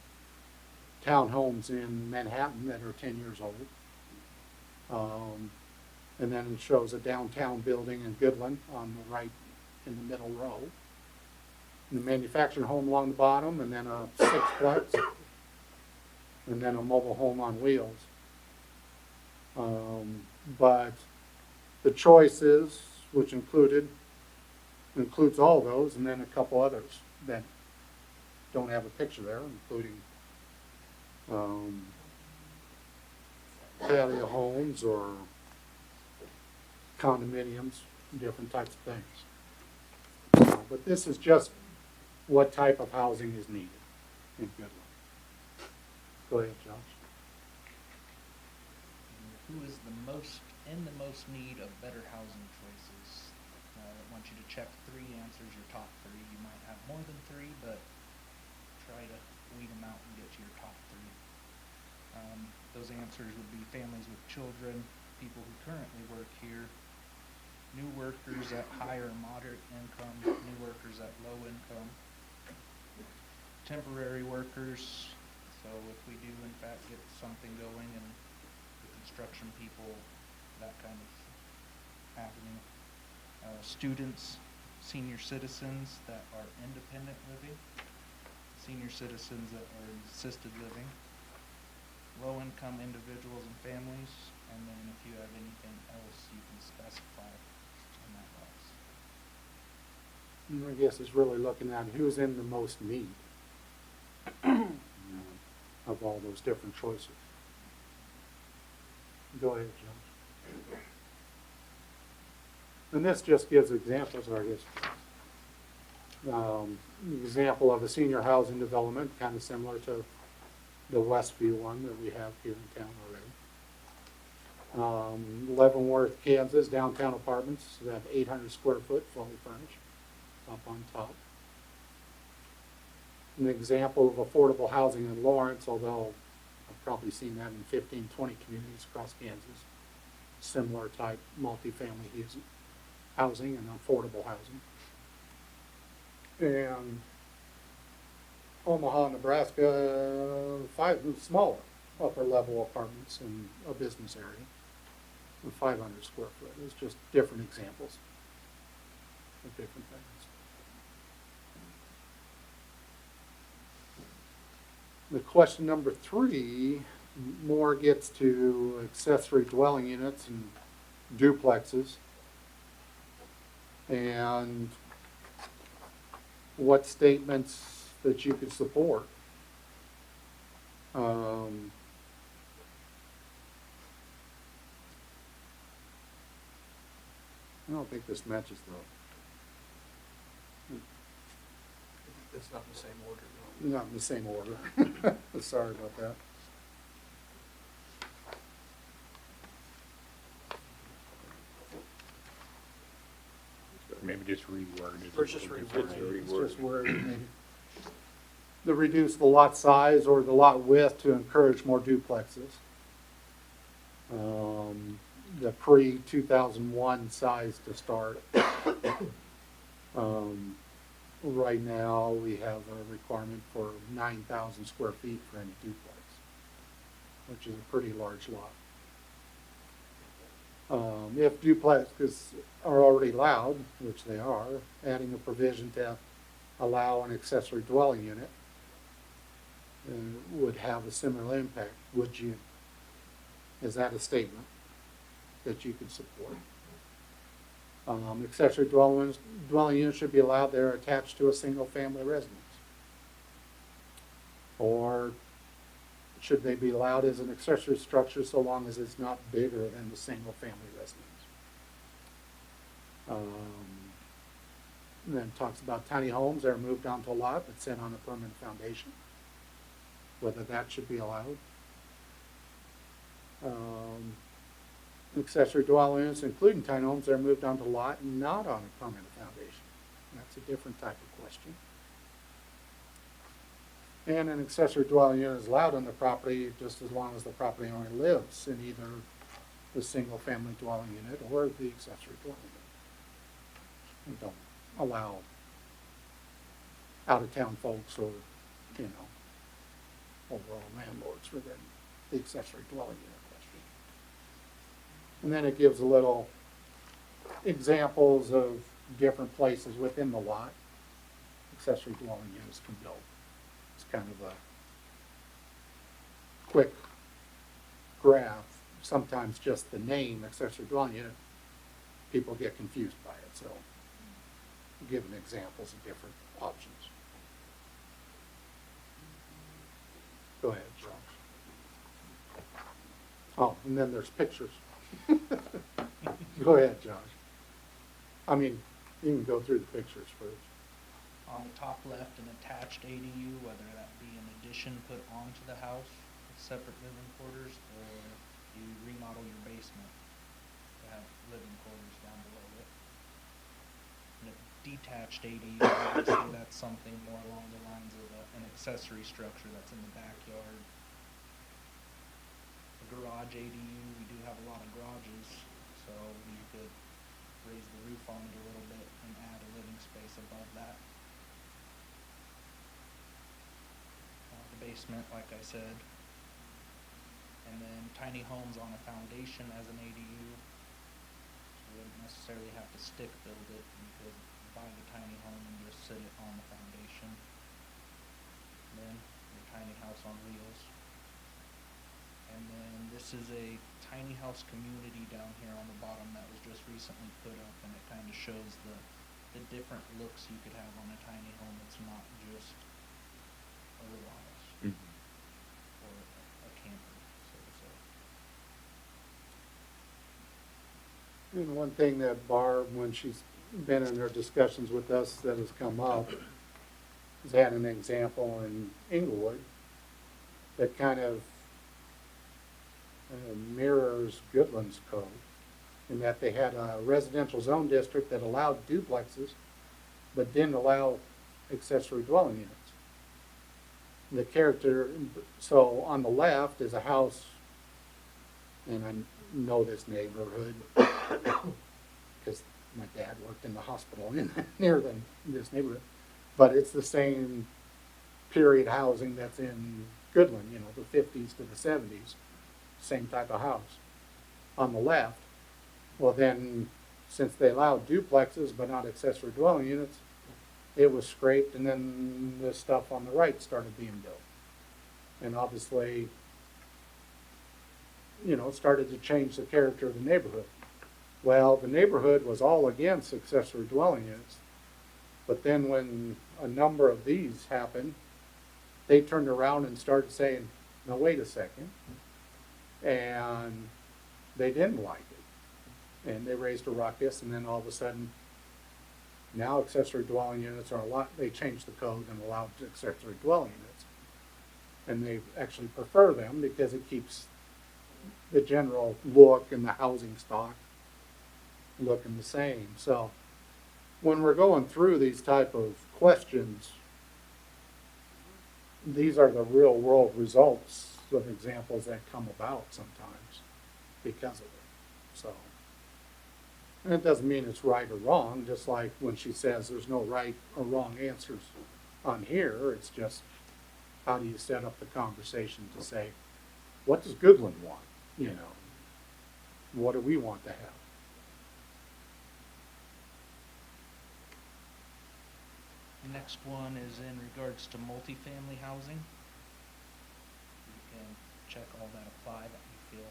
Speaker 10: townhomes in Manhattan that are 10 years old. And then it shows a downtown building in Goodland on the right in the middle row. And the manufactured home along the bottom, and then a 6-plex, and then a mobile home on wheels. But the choices, which includes all those, and then a couple others that don't have a picture there, including patio homes or condominiums, different types of things. But this is just what type of housing is needed in Goodland. Go ahead, Josh.
Speaker 3: Who is in the most need of better housing choices? I want you to check 3 answers, your top 3. You might have more than 3, but try to weed them out and get to your top 3. Those answers would be families with children, people who currently work here, new workers at higher and moderate income, new workers at low income, temporary workers. So if we do in fact get something going and the construction people, that kind of happening. Students, senior citizens that are independent living, senior citizens that are in assisted living, low-income individuals and families, and then if you have anything else, you can specify in that box.
Speaker 10: And I guess it's really looking at who's in the most need of all those different choices. Go ahead, Josh. And this just gives examples, I guess. Example of a senior housing development, kind of similar to the Westview one that we have here in town already. Leavenworth, Kansas, downtown apartments that have 800 square foot, fully furnished, up on top. An example of affordable housing in Lawrence, although I've probably seen that in 15, 20 communities across Kansas. Similar type multifamily housing and affordable housing. And Omaha, Nebraska, 5 smaller upper level apartments in a business area with 500 square foot. It's just different examples of different things. The question number 3 more gets to accessory dwelling units and duplexes and what statements that you could support. I don't think this matches though.
Speaker 2: It's not in the same order, though.
Speaker 10: Not in the same order. Sorry about that.
Speaker 1: Maybe just reword it.
Speaker 2: Or just reword it.
Speaker 10: It's just where maybe the reduce the lot size or the lot width to encourage more duplexes. The pre-2001 size to start. Right now, we have a requirement for 9,000 square feet for any duplex, which is a pretty large lot. If duplexes are already allowed, which they are, adding a provision to allow an accessory dwelling unit would have a similar impact. Would you? Is that a statement that you could support? Accessory dwelling units should be allowed there attached to a single family residence. Or should they be allowed as an accessory structure so long as it's not bigger than the single family residence? And then talks about tiny homes that are moved onto a lot but set on a permanent foundation, whether that should be allowed. Accessory dwelling units, including tiny homes that are moved onto a lot and not on a permanent foundation. That's a different type of question. And an accessory dwelling unit is allowed on the property just as long as the property owner lives in either the single family dwelling unit or the accessory dwelling unit. We don't allow out-of-town folks or, overall landlords within the accessory dwelling unit question. And then it gives a little examples of different places within the lot accessory dwelling units can go. It's kind of a quick graph sometimes just the name accessory dwelling unit, people get confused by it, so giving examples of different options. Go ahead, Josh. Oh, and then there's pictures. Go ahead, Josh. I mean, you can go through the pictures first.
Speaker 3: On the top left, an attached ADU, whether that be an addition put onto the house with separate living quarters, or you remodel your basement to have living quarters down below it. And a detached ADU, obviously that's something more along the lines of an accessory structure that's in the backyard. A garage ADU, we do have a lot of garages, so you could raise the roof on it a little bit and add a living space above that. The basement, like I said. And then tiny homes on a foundation as an ADU. So you wouldn't necessarily have to stick build it. You could buy the tiny home and just sit it on the foundation. And then your tiny house on wheels. And then this is a tiny house community down here on the bottom that was just recently put up, and it kind of shows the different looks you could have on a tiny home. It's not just a little house or a camper, so to say.
Speaker 10: And one thing that Barb, when she's been in her discussions with us that has come up, has had an example in Inglewood that kind of mirrors Goodland's code, in that they had a residential zone district that allowed duplexes, but didn't allow accessory dwelling units. The character, so on the left is a house, and I know this neighborhood because my dad worked in the hospital near this neighborhood, but it's the same period housing that's in Goodland, you know, the 50s to the 70s. Same type of house. On the left, well then, since they allowed duplexes but not accessory dwelling units, it was scraped, and then the stuff on the right started being built. And obviously, you know, it started to change the character of the neighborhood. Well, the neighborhood was all against accessory dwelling units, but then when a number of these happened, they turned around and started saying, no, wait a second. And they didn't like it. And they raised a ruckus, and then all of a sudden, now accessory dwelling units are they changed the code and allowed accessory dwelling units. And they actually prefer them because it keeps the general look and the housing stock looking the same. So when we're going through these type of questions, these are the real world results of examples that come about sometimes because of it. So, and it doesn't mean it's right or wrong, just like when she says there's no right or wrong answers on here, it's just how do you set up the conversation to say, what does Goodland want? You know, what do we want to have?
Speaker 3: The next one is in regards to multifamily housing. You can check all that apply that you feel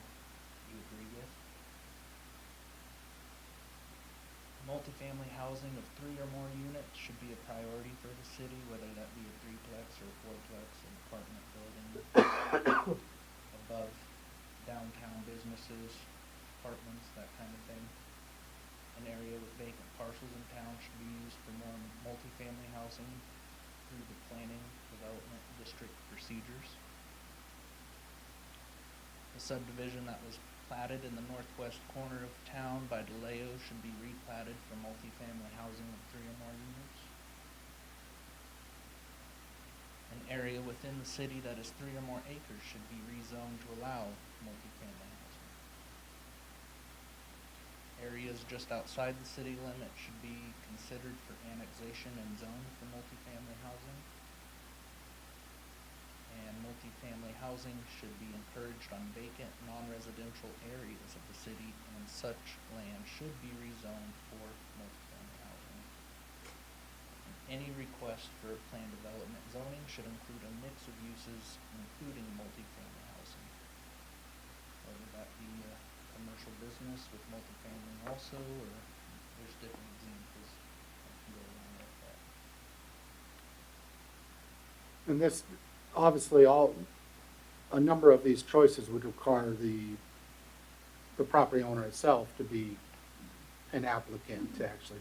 Speaker 3: you agree with. Multifamily housing of 3 or more units should be a priority for the city, whether that be a 3-plex or a 4-plex, an apartment building above downtown businesses, apartments, that kind of thing. An area with vacant parcels in town should be used for more multifamily housing through the planning development district procedures. The subdivision that was platted in the northwest corner of town by DeLeo should be replatted for multifamily housing of 3 or more units. An area within the city that is 3 or more acres should be rezoned to allow multifamily housing. Areas just outside the city limits should be considered for annexation and zoned for multifamily housing. And multifamily housing should be encouraged on vacant, non-residential areas of the city, and such land should be rezoned for multifamily housing. And any request for plan development zoning should include a mix of uses, including multifamily housing. whether that be a commercial business with multifamily also, or there's different examples that can go along with that.
Speaker 10: And this, obviously, a number of these choices would require the property owner itself to be an applicant to actually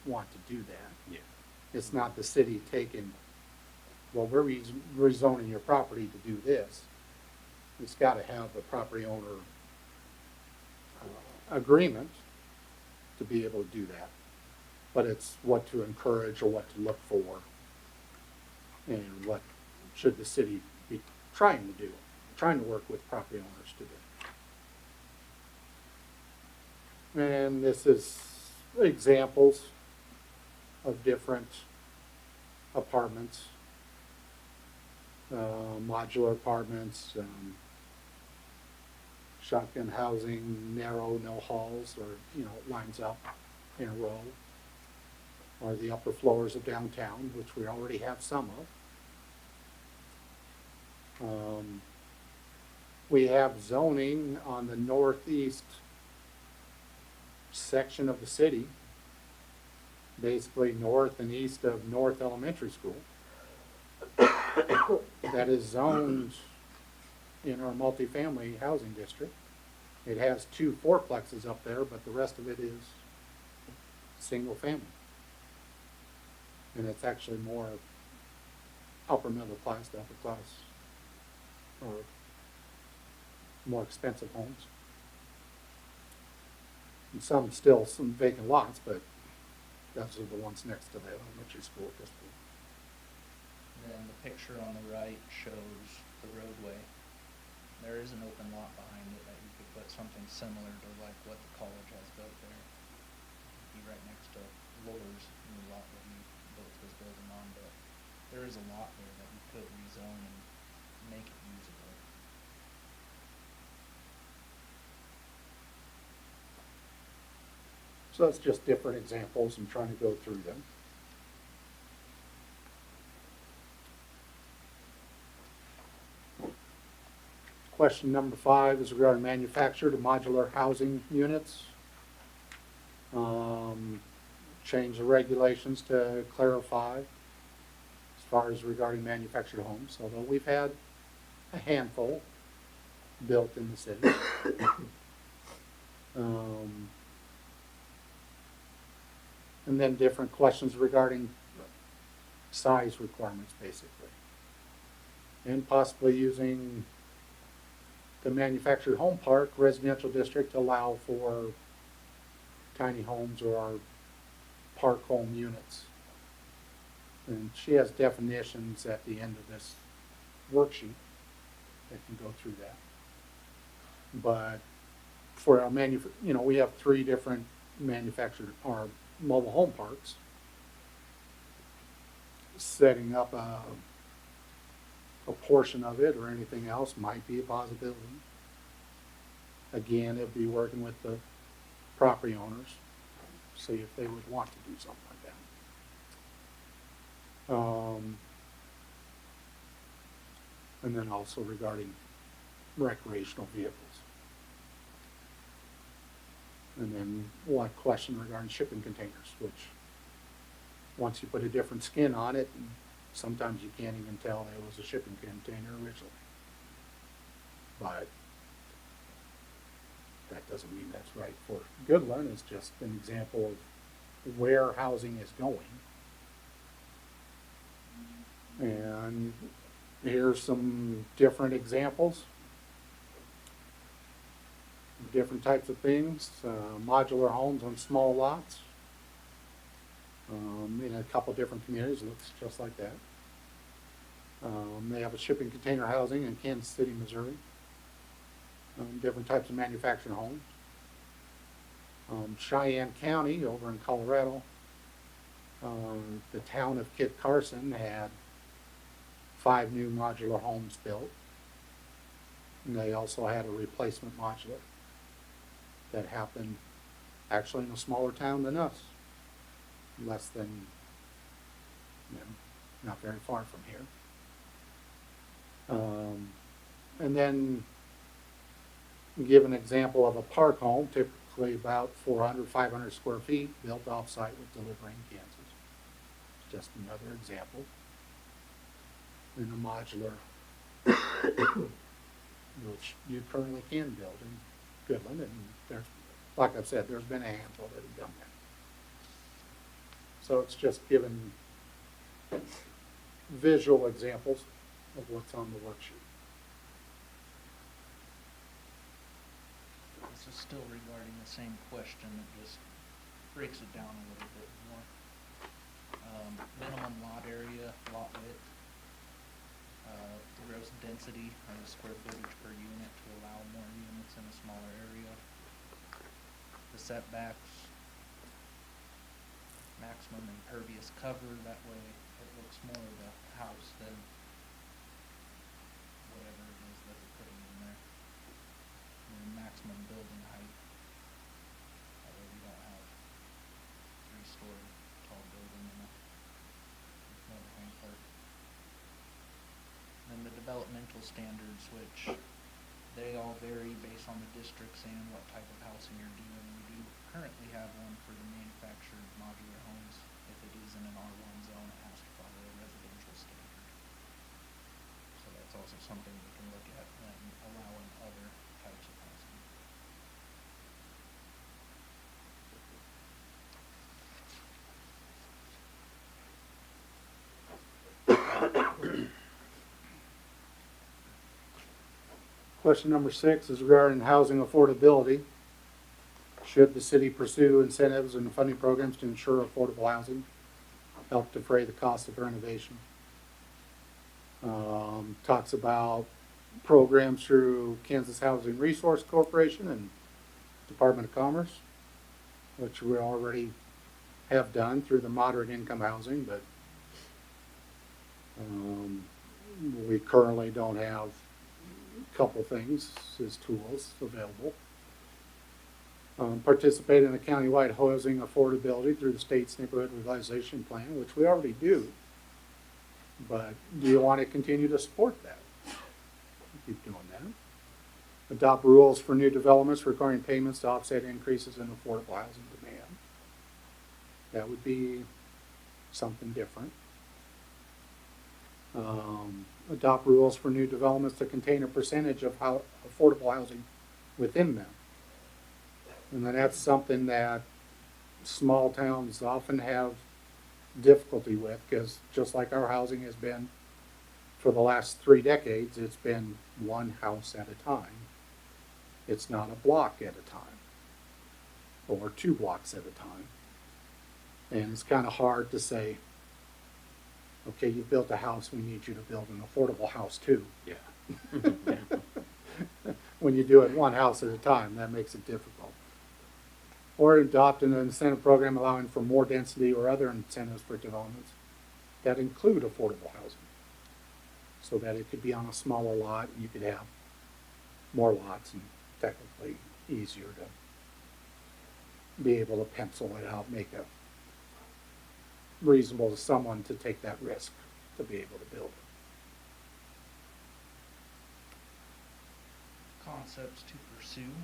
Speaker 10: want to do that.
Speaker 1: Yeah.
Speaker 10: It's not the city taking, well, we're rezoning your property to do this. It's gotta have the property owner agreement to be able to do that. But it's what to encourage or what to look for, and what should the city be trying to do, trying to work with property owners to do. And this is examples of different apartments, modular apartments, shotgun housing, narrow, no halls, or, lines up in a row, or the upper floors of downtown, which we already have some of. We have zoning on the northeast section of the city, basically north and east of North Elementary School, that is zoned in our multifamily housing district. It has 2 fourplexes up there, but the rest of it is single family. And it's actually more upper middle class to upper class, or more expensive homes. And some vacant lots, but those are the ones next to the elementary school at this point.
Speaker 3: Then the picture on the right shows the roadway. There is an open lot behind it that you could put something similar to like what the college has built there. Be right next to Lowell's new lot that he built his building on, but there is a lot there that we could rezone and make it usable.
Speaker 10: So that's just different examples and trying to go through them. Question number 5 is regarding manufactured and modular housing units. Change the regulations to clarify as far as regarding manufactured homes, although we've had a handful built in the city. And then different questions regarding size requirements, basically. And possibly using the manufactured home park residential district to allow for tiny homes or our park home units. And she has definitions at the end of this worksheet that can go through that. But for our we have 3 different manufactured or mobile home parks. Setting up a portion of it or anything else might be a possibility. Again, it'd be working with the property owners, see if they would want to do something like that. And then also regarding recreational vehicles. And then one question regarding shipping containers, which once you put a different skin on it, sometimes you can't even tell it was a shipping container originally. But that doesn't mean that's right for Goodland. It's just an example of where housing is going. And here's some different examples. Different types of things, modular homes on small lots. In a couple different communities, it looks just like that. They have a shipping container housing in Kansas City, Missouri. Different types of manufactured homes. Cheyenne County over in Colorado, the town of Kit Carson had 5 new modular homes built. And they also had a replacement modular that happened actually in a smaller town than us. Less than, not very far from here. And then give an example of a park home, typically about 400, 500 square feet, built off-site with delivery in Kansas. Just another example. In a modular, which you currently can build in Goodland, and there's, like I've said, there's been a handful that have done that. So it's just given visual examples of what's on the worksheet.
Speaker 3: This is still regarding the same question, it just breaks it down a little bit more. Minimum lot area, lot width, gross density, or the square footage per unit to allow more units in a smaller area. The setbacks, maximum impervious cover, that way it looks more of a house than whatever it is that they're putting in there. And then maximum building height, although we don't have 3-story tall building in a motorhome park. Then the developmental standards, which they all vary based on the districts and what type of housing you're doing. We do currently have one for the manufactured modular homes. If it is in an R1 zone, it has to follow a residential standard. So that's also something we can look at when allowing other types of housing.
Speaker 10: Question number 6 is regarding housing affordability. Should the city pursue incentives and funding programs to ensure affordable housing, help defray the cost of renovation? Talks about programs through Kansas Housing Resource Corporation and Department of Commerce, which we already have done through the moderate income housing, but we currently don't have a couple things as tools available. Participate in the countywide housing affordability through the state's neighborhood revitalization plan, which we already do. But do you want to continue to support that? Keep doing that. Adopt rules for new developments requiring payments to offset increases in affordable housing demand. That would be something different. Adopt rules for new developments to contain a percentage of affordable housing within them. And then that's something that small towns often have difficulty with, because just like our housing has been for the last 3 decades, it's been one house at a time. It's not a block at a time or 2 blocks at a time. And it's kind of hard to say, okay, you built a house, we need you to build an affordable house too.
Speaker 1: Yeah.
Speaker 10: When you do it one house at a time, that makes it difficult. Or adopt an incentive program allowing for more density or other incentives for developments that include affordable housing. So that it could be on a smaller lot, you could have more lots and technically easier to be able to pencil it out, make it reasonable to someone to take that risk to be able to build it.
Speaker 3: Concepts to pursue,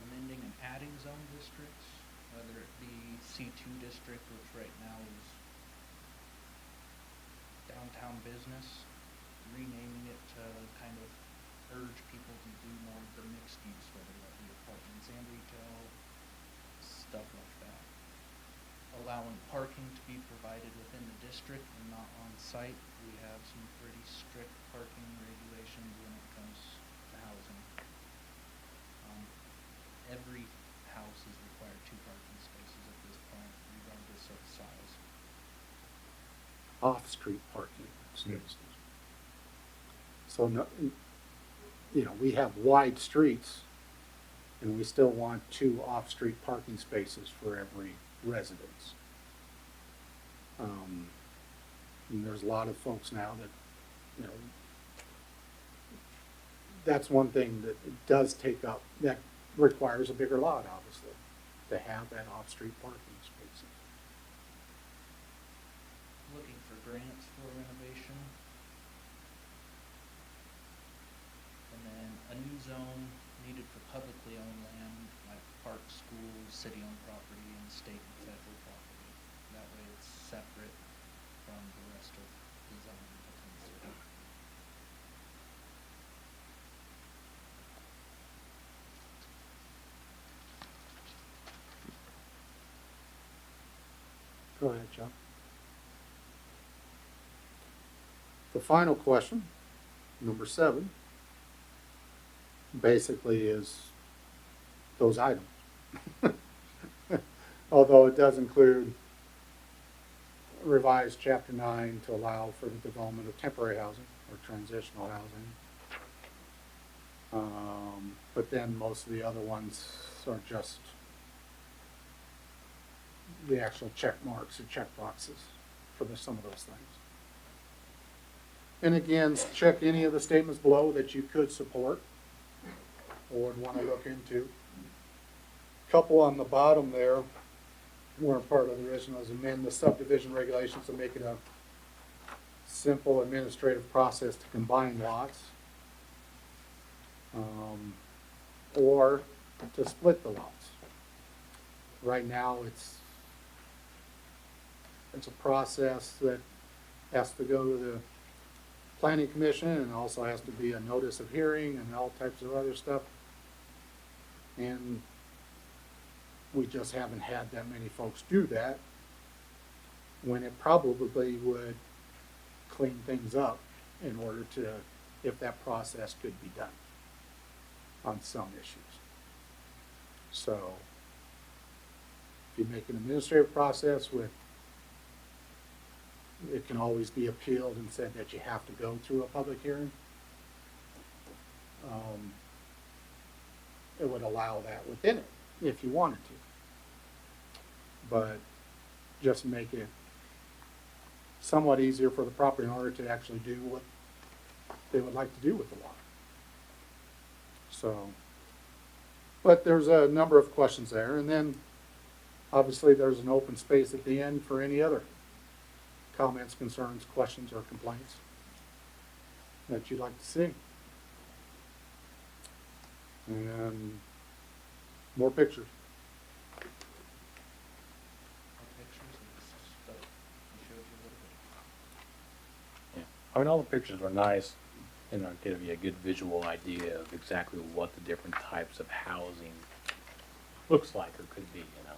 Speaker 3: amending and adding zone districts, whether it be C2 district, which right now is downtown business, renaming it to kind of urge people to do more of the mixed use, whether that be apartments and retail, stuff like that. Allowing parking to be provided within the district and not on site. We have some pretty strict parking regulations when it comes to housing. Every house is required 2 parking spaces at this point, regardless of size.
Speaker 10: Off-street parking spaces. So, no, you know, we have wide streets and we still want 2 off-street parking spaces for every residence. And there's a lot of folks now that, you know, that's one thing that it does take up, that requires a bigger lot, obviously, to have that off-street parking spaces.
Speaker 3: Looking for grants for renovation. And then a new zone needed for publicly owned land, like parks, schools, city-owned property, and state and federal property. That way it's separate from the rest of the zoning within the city.
Speaker 10: Go ahead, John. The final question, number 7, basically is those items. Although it does include revised Chapter 9 to allow for the development of temporary housing or transitional housing. But then most of the other ones are just the actual check marks or check boxes for some of those things. And again, check any of the statements below that you could support or would want to look into. Couple on the bottom there weren't part of the original, is amend the subdivision regulations to make it a simple administrative process to combine lots, or to split the lots. Right now, it's a process that has to go to the planning commission and also has to be a notice of hearing and all types of other stuff. And we just haven't had that many folks do that, when it probably would clean things up in order to, if that process could be done on some issues. So if you make an administrative process with, it can always be appealed and said that you have to go through a public hearing. It would allow that within it if you wanted to. But just make it somewhat easier for the property owner to actually do what they would like to do with the lot. So, but there's a number of questions there, and then obviously there's an open space at the end for any other comments, concerns, questions, or complaints that you'd like to see. And more pictures.
Speaker 3: Pictures of this stuff I showed you a little bit.
Speaker 1: Yeah, I mean, all the pictures are nice, and are gonna be a good visual idea of exactly what the different types of housing looks like or could be, you know.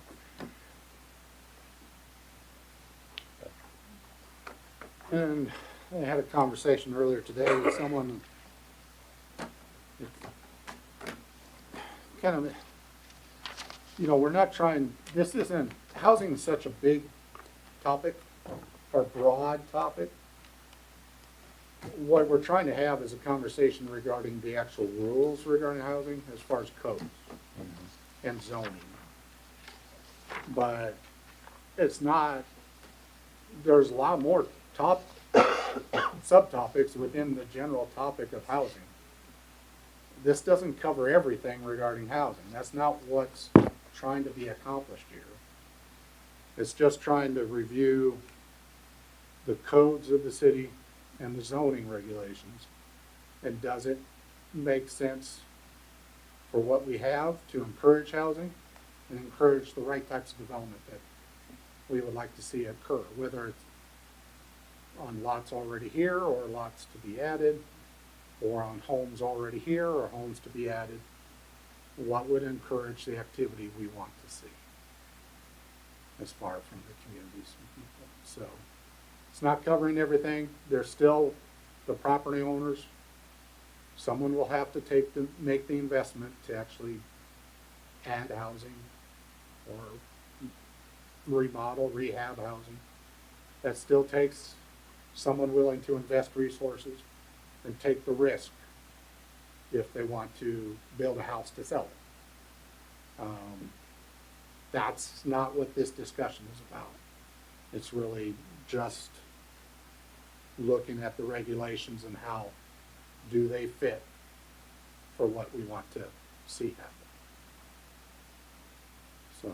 Speaker 10: And I had a conversation earlier today with someone, kind of, you know, we're not trying, this isn't, housing is such a big topic, or broad topic. What we're trying to have is a conversation regarding the actual rules regarding housing as far as codes and zoning. But it's not, there's a lot more subtopics within the general topic of housing. This doesn't cover everything regarding housing. That's not what's trying to be accomplished here. It's just trying to review the codes of the city and the zoning regulations. And does it make sense for what we have to encourage housing and encourage the right types of development that we would like to see occur, whether it's on lots already here or lots to be added, or on homes already here or homes to be added. What would encourage the activity we want to see as far from the communities and people? So it's not covering everything. There's still the property owners. Someone will have to make the investment to actually add housing or remodel, rehab housing. That still takes someone willing to invest resources and take the risk if they want to build a house to sell it. That's not what this discussion is about. It's really just looking at the regulations and how do they fit for what we want to see happen. So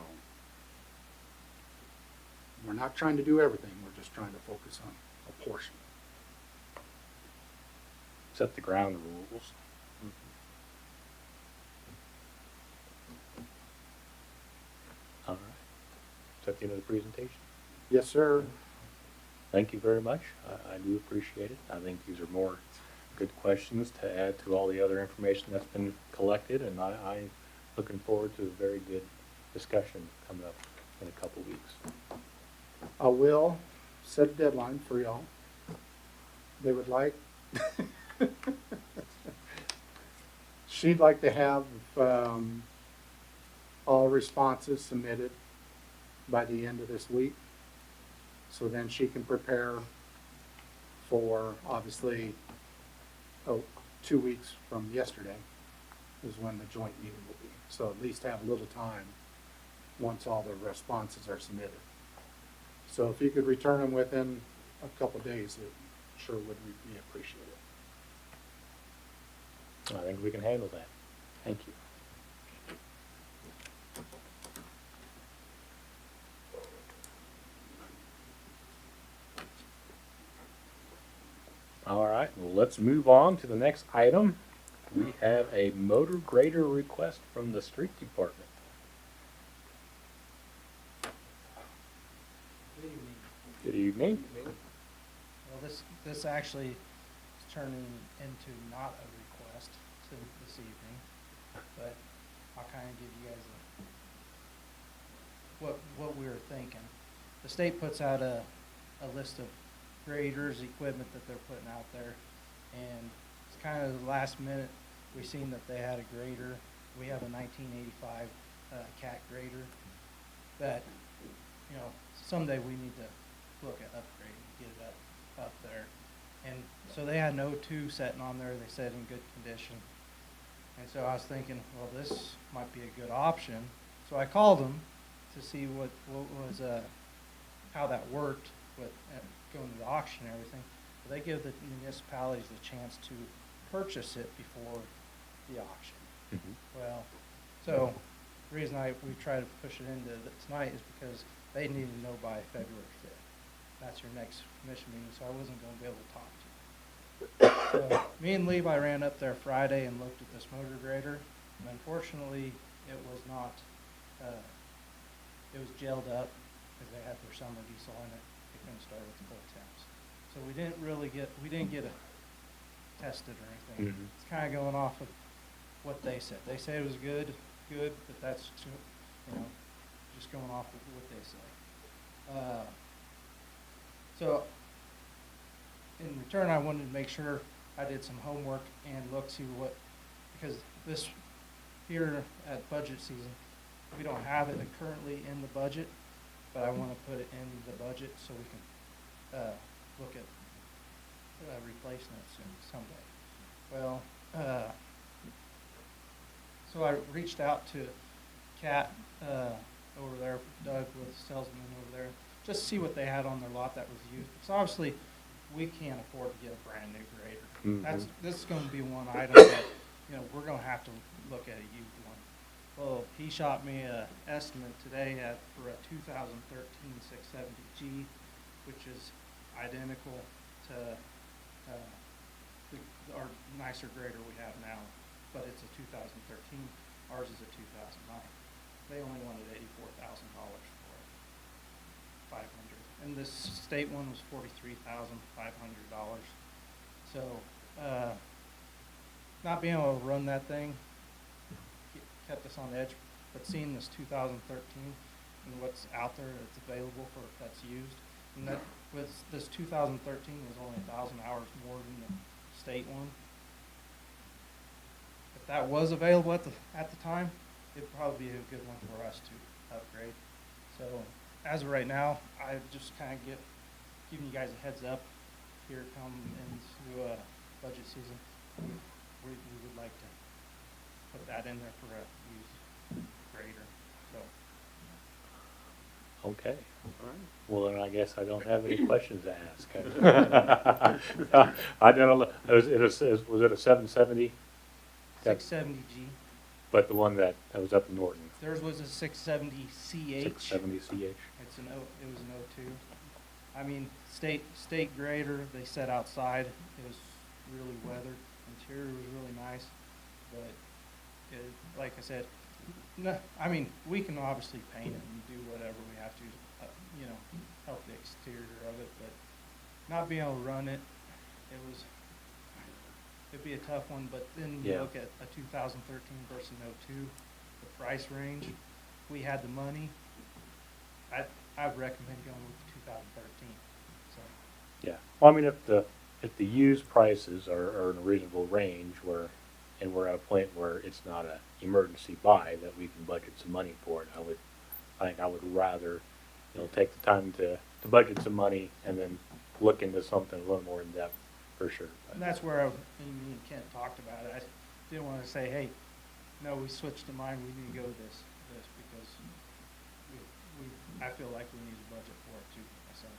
Speaker 10: we're not trying to do everything. We're just trying to focus on a portion.
Speaker 1: Set the ground rules. at the end of the presentation?
Speaker 10: Yes, sir.
Speaker 1: Thank you very much. I do appreciate it. I think these are more good questions to add to all the other information that's been collected, and I'm looking forward to a very good discussion coming up in a couple weeks.
Speaker 10: I will set a deadline for y'all. They would like, she'd like to have all responses submitted by the end of this week. So then she can prepare for, obviously, 2 weeks from yesterday is when the joint meeting will be. So at least have a little time once all the responses are submitted. So if you could return them within a couple days, it sure would be appreciated.
Speaker 1: I think we can handle that. Thank you. All right, well, let's move on to the next item. We have a motor grader request from the street department.
Speaker 3: Good evening.
Speaker 1: Good evening.
Speaker 3: Well, this actually is turning into not a request to this evening, but I'll kind of give you guys what we were thinking. The state puts out a list of graders, equipment that they're putting out there, and it's kind of the last minute we seen that they had a grader. We have a 1985 cat grader that, you know, someday we need to look at upgrading, get it up there. And so they had an O2 setting on there, they said in good condition. And so I was thinking, well, this might be a good option. So I called them to see what was, how that worked with going to the auction and everything. But they give the municipalities the chance to purchase it before the auction.
Speaker 1: Mhm.
Speaker 3: Well, so the reason we try to push it into tonight is because they need to know by February 5th. That's your next commission meeting, so I wasn't going to be able to talk to you. So me and Levi ran up there Friday and looked at this motor grader, and unfortunately, it was not, it was gelled up because they had their summer diesel in it. They couldn't start with the full temps. So we didn't get it tested or anything.
Speaker 1: Mhm.
Speaker 3: It's kind of going off of what they said. They said it was good, but that's, you know, just going off of what they say. So in return, I wanted to make sure I did some homework and look, see what, because this here at budget season, we don't have it currently in the budget, but I want to put it in the budget so we can look at replacing it soon, someday. Well, so I reached out to Kat over there, Doug with Salesman over there, just to see what they had on their lot that was used. So obviously, we can't afford to get a brand new grader.
Speaker 1: Mhm.
Speaker 3: This is going to be one item that, you know, we're going to have to look at a used one. Well, he shot me a estimate today for a 2013 670G, which is identical to our nicer grader we have now, but it's a 2013. Ours is a 2009. They only wanted $84,000 for it, 500, and this state one was $43,500. So, not being able to run that thing kept us on edge. But seeing this 2013 and what's out there that's available that's used, and that with this 2013 was only 1,000 hours more than the state one. If that was available at the time, it'd probably be a good one for us to upgrade. So as of right now, I just kind of giving you guys a heads up. Here come into budget season, we would like to put that in there for a used grader. So.
Speaker 1: Okay. All right. Well, then I guess I don't have any questions to ask. I don't know, was it a 770?
Speaker 3: 670G.
Speaker 1: But the one that was up in Norton?
Speaker 3: Theirs was a 670CH.
Speaker 1: 670CH?
Speaker 3: It was an O2. I mean, state grader, they set outside. It was really weathered. Interior was really nice. But like I said, No, I mean, we can obviously paint it and do whatever we have to, help the exterior of it, but not being able to run it, it'd be a tough one, but then you
Speaker 1: Yeah.
Speaker 3: look at a 2013 versus an '02, the price range, we had the money, I'd recommend going with the 2013, so.
Speaker 1: Yeah, well, I mean, if the used prices are in a reasonable range and we're at a point where it's not a emergency buy, that we can budget some money for it, I think I would rather, take the time to budget some money and then look into something a little more in depth, for sure.
Speaker 3: And that's where me and Kent talked about it. I didn't want to say, hey, no, we switched to mine, we need to go this, because I feel like we need a budget for it too, myself,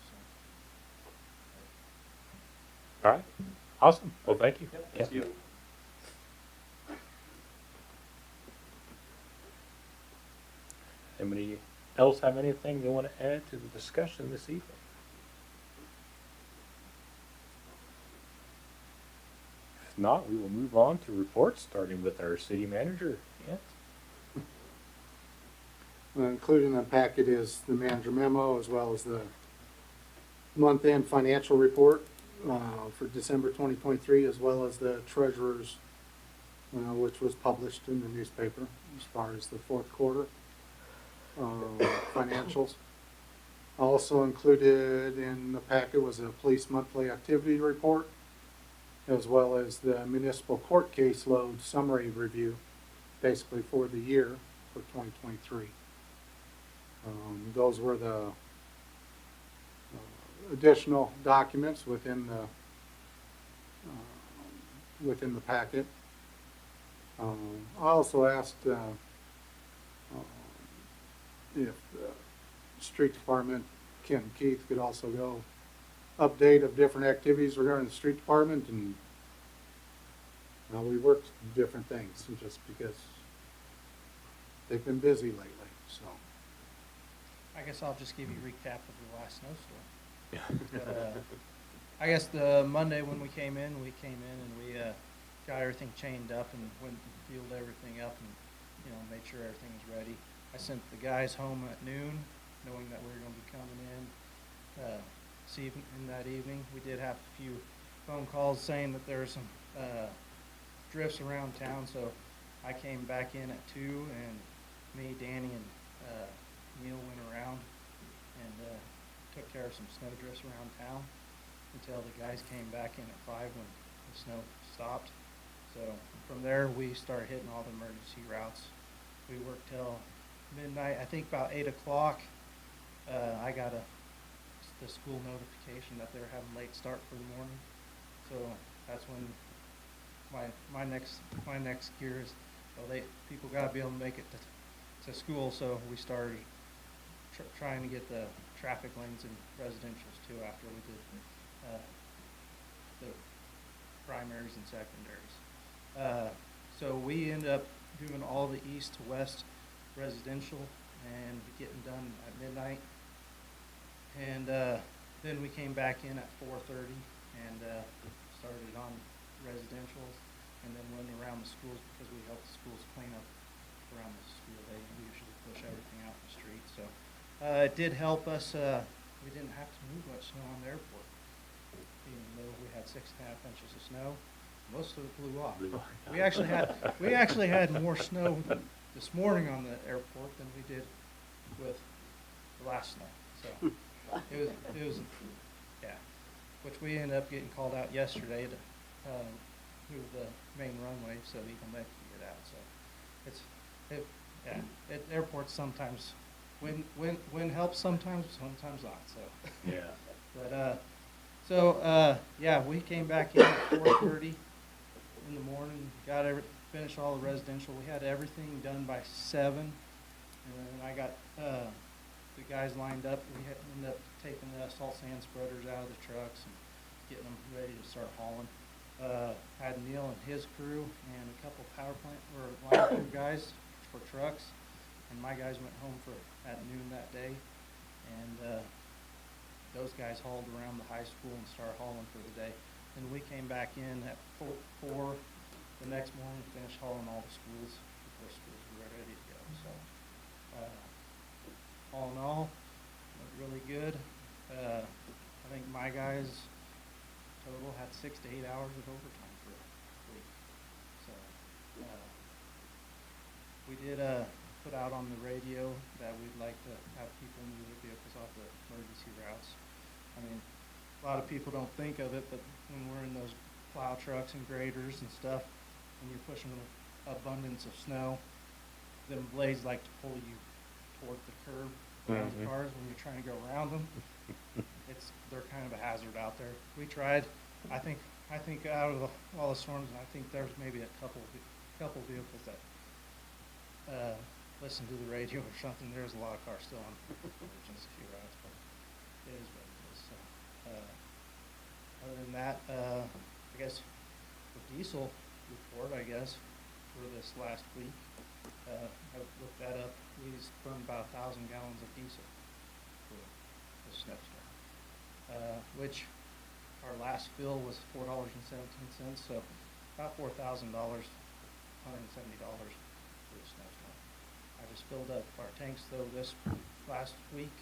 Speaker 3: so.
Speaker 1: All right, awesome, well, thank you.
Speaker 3: Yep.
Speaker 1: Thank you. Anybody else have anything they want to add to the discussion this evening? If not, we will move on to reports, starting with our city manager. Kent?
Speaker 10: Included in the packet is the manager memo as well as the month-end financial report for December 2023, as well as the treasurer's, which was published in the newspaper as far as the fourth quarter financials. Also included in the packet was a police monthly activity report, as well as the municipal court caseload summary review, basically for the year for 2023. Those were the additional documents within the packet. I also asked if the street department, Ken and Keith, could also go update of different activities regarding the street department, and we worked different things just because they've been busy lately, so.
Speaker 3: I guess I'll just give you a recap of the last snowstorm. But, I guess the Monday when we came in and we got everything chained up and went and peeled everything up and, made sure everything was ready. I sent the guys home at noon, knowing that we were going to be coming in that evening. We did have a few phone calls saying that there were some drifts around town, so I came back in at 2, and me, Danny, and Neil went around and took care of some snow drifts around town until the guys came back in at 5 when the snow stopped. So from there, we started hitting all the emergency routes. We worked till midnight. I think about 8 o'clock, I got the school notification that they were having late start for the morning. So that's when my next gear is, people got to be able to make it to school. So we started trying to get the traffic lanes in residentials too after we did the primaries and secondaries. So we ended up doing all the east to west residential and getting done at midnight. And then we came back in at 4:30 and started on residential, and then went around the schools because we help the schools clean up around the school day. We usually push everything out in the street. So it did help us. We didn't have to move much snow on the airport. Even though we had 6.5 inches of snow, most of it blew off. We actually had more snow this morning on the airport than we did with the last snow. So it was yeah. Which we ended up getting called out yesterday to move the main runway so Eagle Neck can get out. So airports sometimes wind helps sometimes not. So
Speaker 1: Yeah.
Speaker 3: But we came back in at 4:30 in the morning, finished all the residential. We had everything done by 7, and then I got the guys lined up. We ended up taking the salt sand spreaders out of the trucks and getting them ready to start hauling. Had Neil and his crew and a couple power plant or line crew guys for trucks, and my guys went home at noon that day, and those guys hauled around the high school and started hauling for the day. And we came back in at 4 the next morning, finished hauling all the schools before schools were ready to go. So, all in all, went really good. I think my guys total had 6 to 8 hours of overtime for a week. So, we did put out on the radio that we'd like to have people move their vehicles off the emergency routes. I mean, a lot of people don't think of it, but when we're in those plow trucks and graders and stuff, when you're pushing an abundance of snow, them blades like to pull you toward the curb around the cars when you're trying to go around them. They're kind of a hazard out there. We tried. I think out of all the storms, I think there's maybe a couple vehicles that listen to the radio or something. There's a lot of cars still on emergency routes, but it is what it is. So, other than that, I guess the diesel report, I guess, for this last week, I looked that up. We just burned about 1,000 gallons of diesel for the snowstorm, which our last fill was $4.17, so about $4,000, $170 for the snowstorm. I just filled up our tanks though this last week,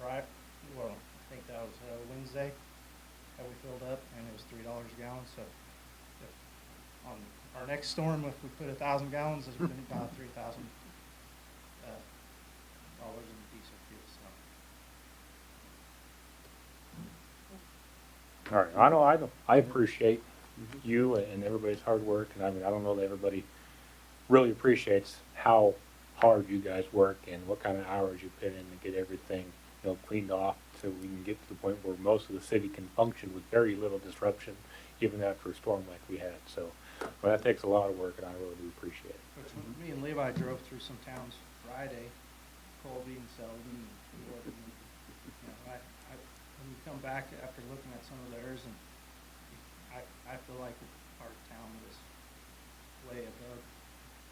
Speaker 3: I think that was Wednesday that we filled up, and it was $3 a gallon. So if on our next storm, if we put 1,000 gallons, it's been about $3,000 in diesel fuel. So.
Speaker 1: All right, I appreciate you and everybody's hard work, and I mean, I don't know that everybody really appreciates how hard you guys work and what kind of hours you put in to get everything, cleaned off so we can get to the point where most of the city can function with very little disruption, even after a storm like we had. So, well, that takes a lot of work, and I really do appreciate it.
Speaker 3: Which me and Levi drove through some towns Friday, Colby and Selden, and Gordon. When you come back after looking at some of theirs, and I feel like our town was way above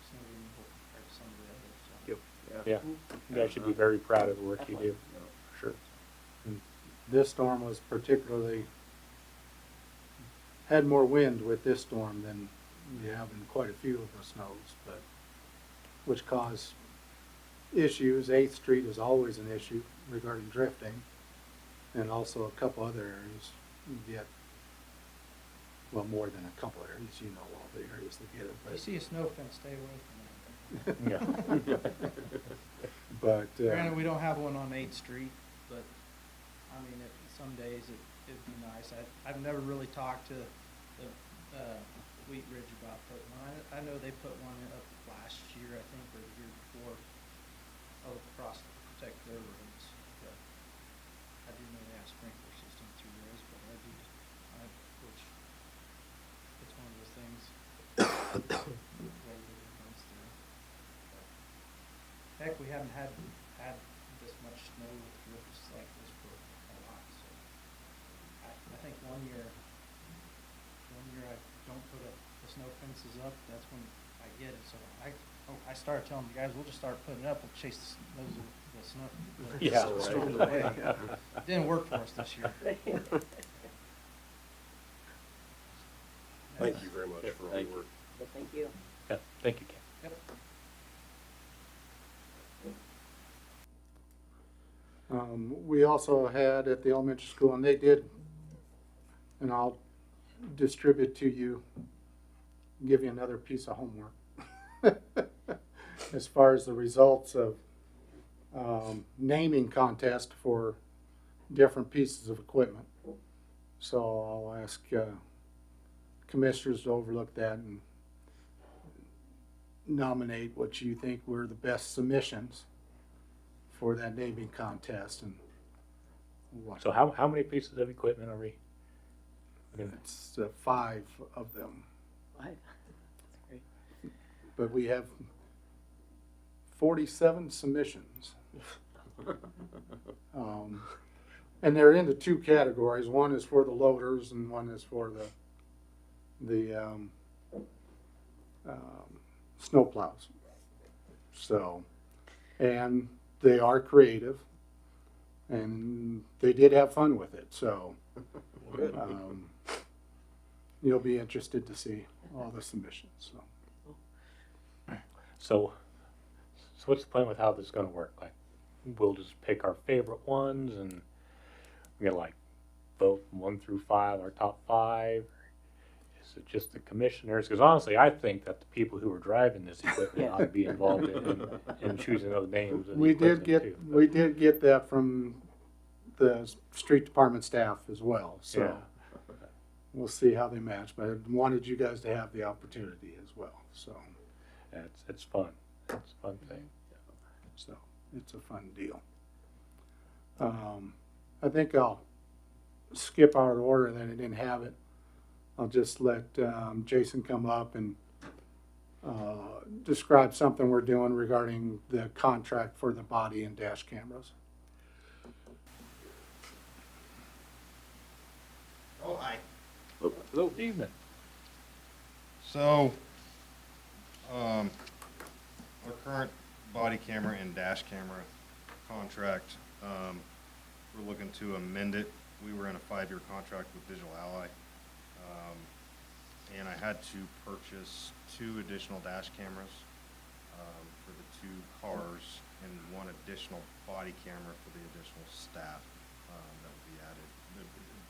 Speaker 3: snow removal compared to some of the others. So.
Speaker 11: Yep.
Speaker 1: Yeah, you guys should be very proud of the work you do. Sure.
Speaker 10: This storm was particularly, had more wind with this storm than you have in quite a few of the snows, but, which caused issues. 8th Street is always an issue regarding drifting, and also a couple other areas get, well, more than a couple areas, all the areas that get it.
Speaker 3: If you see a snow fence, stay away from it.
Speaker 1: Yeah.
Speaker 10: But,
Speaker 3: Granted, we don't have one on 8th Street, but I mean, some days it'd be nice. I've never really talked to the Wheat Ridge about putting one. I know they put one up last year, I think, or the year before, across to protect their roads. But I do know they have sprinkler system through theirs, but which it's one of those things. Heck, we haven't had this much snow with drifts like this for a while. So I think one year I don't put the snow fences up. That's when I get it. So I started telling the guys, we'll just start putting it up. We'll chase the snow.
Speaker 1: Yeah.
Speaker 3: Storm away. Didn't work for us this year.
Speaker 9: Thank you very much for all your work.
Speaker 8: Well, thank you.
Speaker 1: Yeah, thank you, Ken.
Speaker 3: Yep.
Speaker 10: We also had at the elementary school, and they did, and I'll distribute to you, give you another piece of homework. As far as the results of naming contest for different pieces of equipment. So I'll ask commissioners to overlook that and nominate what you think were the best submissions for that naming contest. And what.
Speaker 1: So how many pieces of equipment are we?
Speaker 10: It's 5 of them,
Speaker 8: That's great.
Speaker 10: but we have 47 submissions. And they're into 2 categories. One is for the loaders, and one is for the snow plows. So, and they are creative, and they did have fun with it. So, you'll be interested to see all the submissions. So.
Speaker 1: So what's the plan with how this is gonna work? Like, we'll just pick our favorite ones and we're gonna like vote 1 through 5, our top 5? Is it just the commissioners? Because honestly, I think that the people who are driving this equipment
Speaker 8: Yeah.
Speaker 1: ought to be involved in choosing those names. Of the
Speaker 10: We did
Speaker 1: equipment, too.
Speaker 10: we did get that from the street department staff as well, so.
Speaker 1: Yeah.
Speaker 10: We'll see how they match, but I wanted you guys to have the opportunity as well, so.
Speaker 1: It's fun. It's a fun thing.
Speaker 10: So, it's a fun deal. I think I'll skip out of order that I didn't have it. I'll just let Jason come up and describe something we're doing regarding the contract for the body and dash cameras.
Speaker 12: Oh, hi.
Speaker 2: Hello.
Speaker 1: Evening.
Speaker 12: So, our current body camera and dash camera contract, we're looking to amend it. We were in a 5-year contract with Digital Ally. And I had to purchase 2 additional dash cameras, for the 2 cars and 1 additional body camera for the additional staff, that will be added, the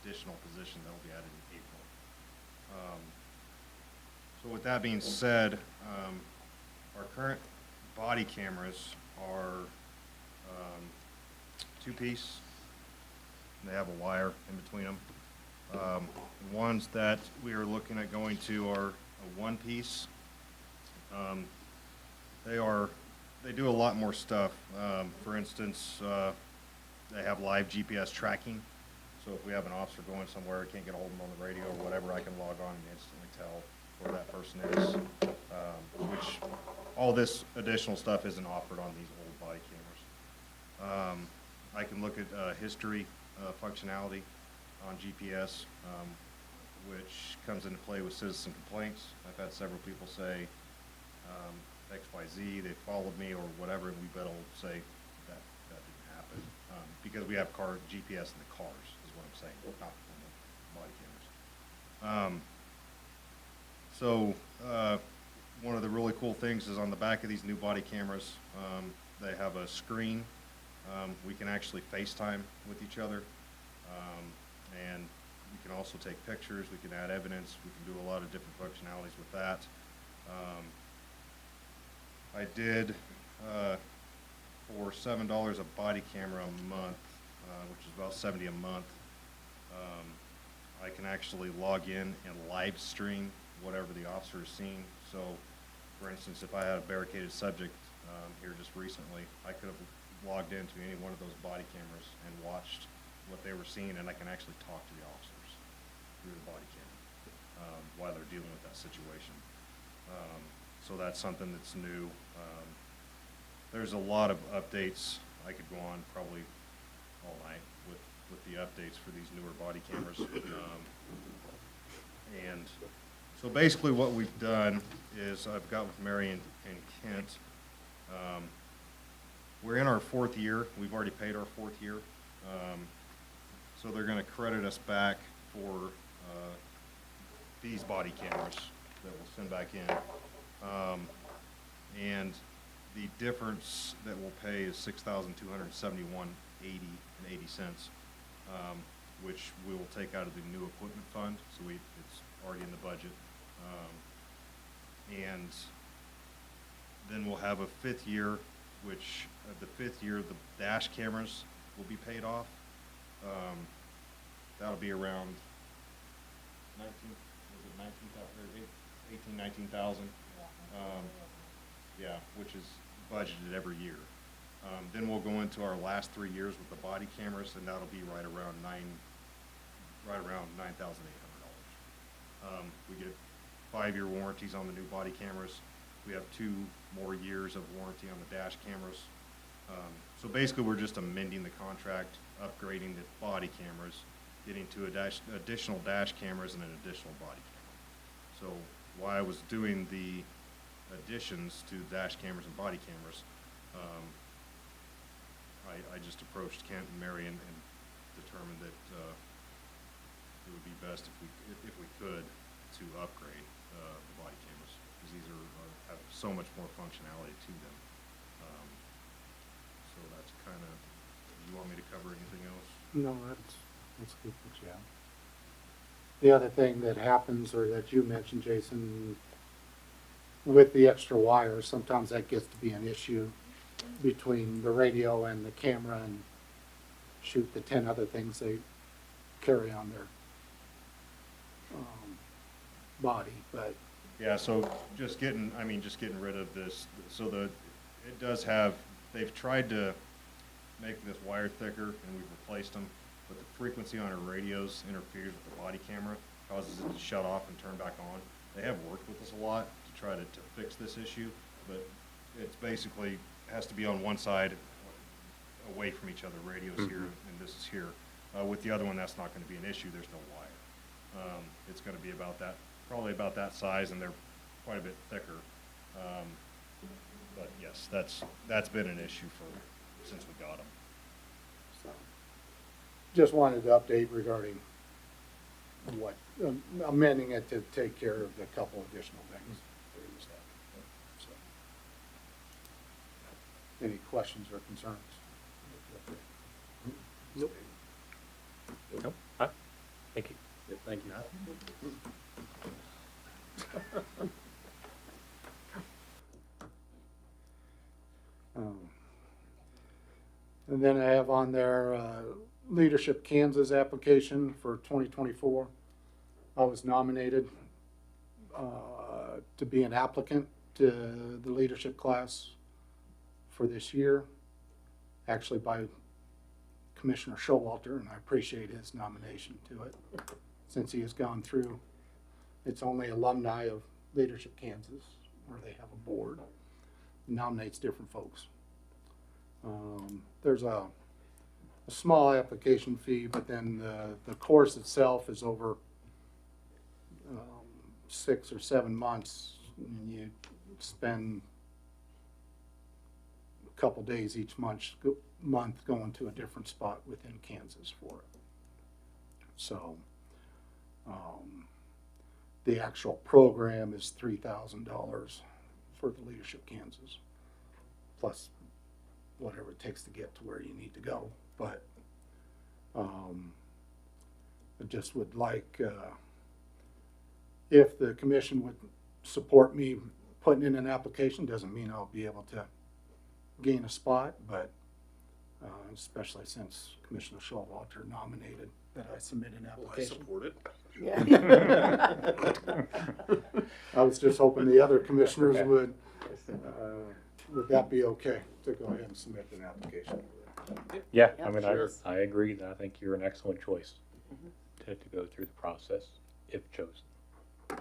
Speaker 12: additional position that will be added in April. So with that being said, our current body cameras are 2-piece. They have a wire in between them. The ones that we are looking at going to are a 1-piece. They do a lot more stuff. For instance, they have live GPS tracking. So if we have an officer going somewhere, can't get a hold of them on the radio or whatever, I can log on and instantly tell where that person is. Which all this additional stuff isn't offered on these old body cameras. I can look at history functionality on GPS, which comes into play with citizen complaints. I've had several people say XYZ, they followed me or whatever, and we better say that didn't happen. Because we have car GPS in the cars, is what I'm saying, not on the body cameras. So one of the really cool things is on the back of these new body cameras, they have a screen. We can actually FaceTime with each other. And we can also take pictures, we can add evidence, we can do a lot of different functionalities with that. I did, for $7 a body camera a month, which is about $70 a month, I can actually log in and live stream whatever the officer is seeing. So, for instance, if I had a barricaded subject here just recently, I could have logged into any one of those body cameras and watched what they were seeing, and I can actually talk to the officers through the body camera while they're dealing with that situation. So that's something that's new. There's a lot of updates. I could go on probably all night with the updates for these newer body cameras. And so basically what we've done is I've got with Mary and Kent, we're in our 4th year. We've already paid our 4th year. So they're going to credit us back for these body cameras that we'll send back in. And the difference that we'll pay is $6,271.80, which we will take out of the new equipment fund. So it's already in the budget. And then we'll have a 5th year, which the 5th year, the dash cameras will be paid off. That'll be around 19,000. Yeah, which is budgeted every year. Then we'll go into our last 3 years with the body cameras, and that'll be right around $9,800. We get 5-year warranties on the new body cameras. We have 2 more years of warranty on the dash cameras. So basically, we're just amending the contract, upgrading the body cameras, getting to additional dash cameras and an additional body camera. So while I was doing the additions to dash cameras and body cameras, I just approached Kent and Marion and determined that it would be best if we could to upgrade the body cameras, because these have so much more functionality to them. want me to cover anything else?
Speaker 10: No, that's good that you have. The other thing that happens, or that you mentioned, Jason, with the extra wire, sometimes that gets to be an issue between the radio and the camera and shoot the 10 other things they carry on their body, but
Speaker 12: Yeah, so just getting rid of this, so it does have, they've tried to make this wire thicker and we've replaced them, but the frequency on our radios interferes with the body camera, causes it to shut off and turn back on. They have worked with us a lot to try to fix this issue, but it's basically, has to be on one side away from each other. Radio's here and this is here. With the other one, that's not gonna be an issue, there's no wire. It's gonna be about that, probably about that size, and they're quite a bit thicker. But yes, that's been an issue since we got them.
Speaker 10: so. Just wanted to update regarding what, amending it to take care of the couple additional things that he was having. So. Any questions or concerns?
Speaker 2: Nope.
Speaker 1: Nope. Thank you.
Speaker 11: Yeah, thank you.
Speaker 10: And then I have on there Leadership Kansas application for 2024. I was nominated to be an applicant to the leadership class for this year, actually by Commissioner Showalter, and I appreciate his nomination to it, since he has gone through. It's only alumni of Leadership Kansas, where they have a board, nominates different folks. There's a small application fee, but then the course itself is over 6 or 7 months, and you spend a couple days each month going to a different spot within Kansas for it. So the actual program is $3,000 for the Leadership Kansas, plus whatever it takes to get to where you need to go. But I just would like, if the commission would support me putting in an application, doesn't mean I'll be able to gain a spot, but especially since Commissioner Showalter nominated that I submit an
Speaker 9: Well, I
Speaker 10: application.
Speaker 9: support it.
Speaker 8: Yeah.
Speaker 10: I was just hoping the other commissioners would that be okay to go ahead and submit an application?
Speaker 1: Yeah,
Speaker 8: Yeah,
Speaker 1: I mean,
Speaker 8: sure.
Speaker 1: I agree that I think you're an excellent choice to go through the process if chosen.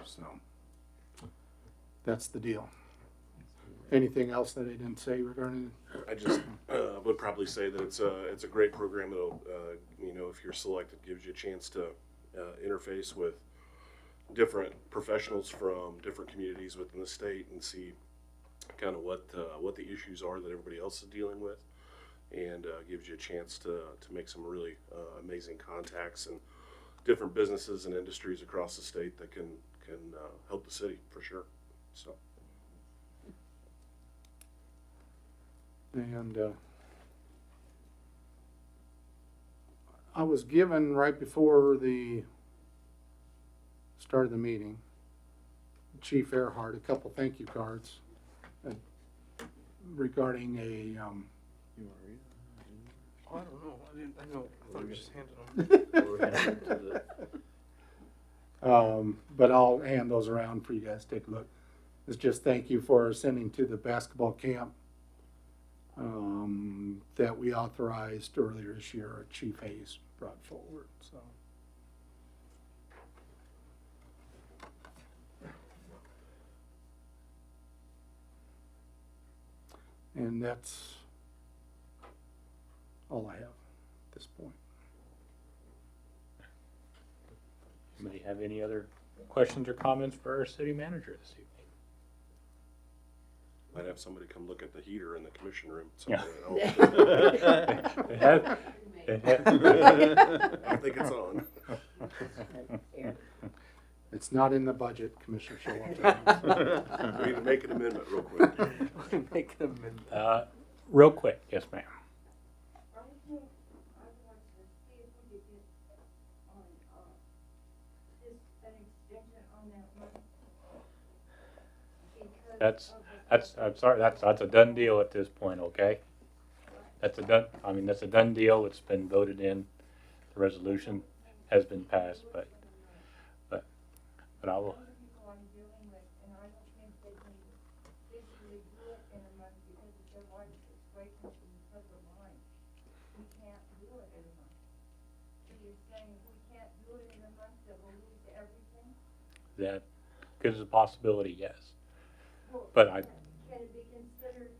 Speaker 10: So that's the deal. Anything else that I didn't say regarding
Speaker 9: I just would probably say that it's a great program. It'll, if you're selected, gives you a chance to interface with different professionals from different communities within the state and see kind of what the issues are that everybody else is dealing with, and gives you a chance to make some really amazing contacts and different businesses and industries across the state that can help the city for sure. So.
Speaker 10: And I was given right before the start of the meeting, Chief Earhart, a couple thank you cards regarding a
Speaker 11: You wanna read it?
Speaker 2: I don't know. I know. I thought you just handed them.
Speaker 11: Or we hand it to the-
Speaker 10: but I'll hand those around for you guys to take a look. It's just thank you for sending to the basketball camp that we authorized earlier this year, Chief Hayes brought forward. So. And that's all I have at this point.
Speaker 1: Anybody have any other questions or comments for our city manager this evening?
Speaker 9: Might have somebody come look at the heater in the commission room.
Speaker 1: Yeah.
Speaker 9: It
Speaker 1: It
Speaker 9: I don't think it's on.
Speaker 10: It's not in the budget, Commissioner Showalter.
Speaker 9: We need to make an amendment real quick.
Speaker 2: Make them in.
Speaker 1: Real quick, yes, ma'am. I'm sorry, that's a done deal at this point, okay? That's a done deal, it's been voted in, the resolution has been passed, but I will, that gives a possibility, yes. But I,
Speaker 5: Can it be considered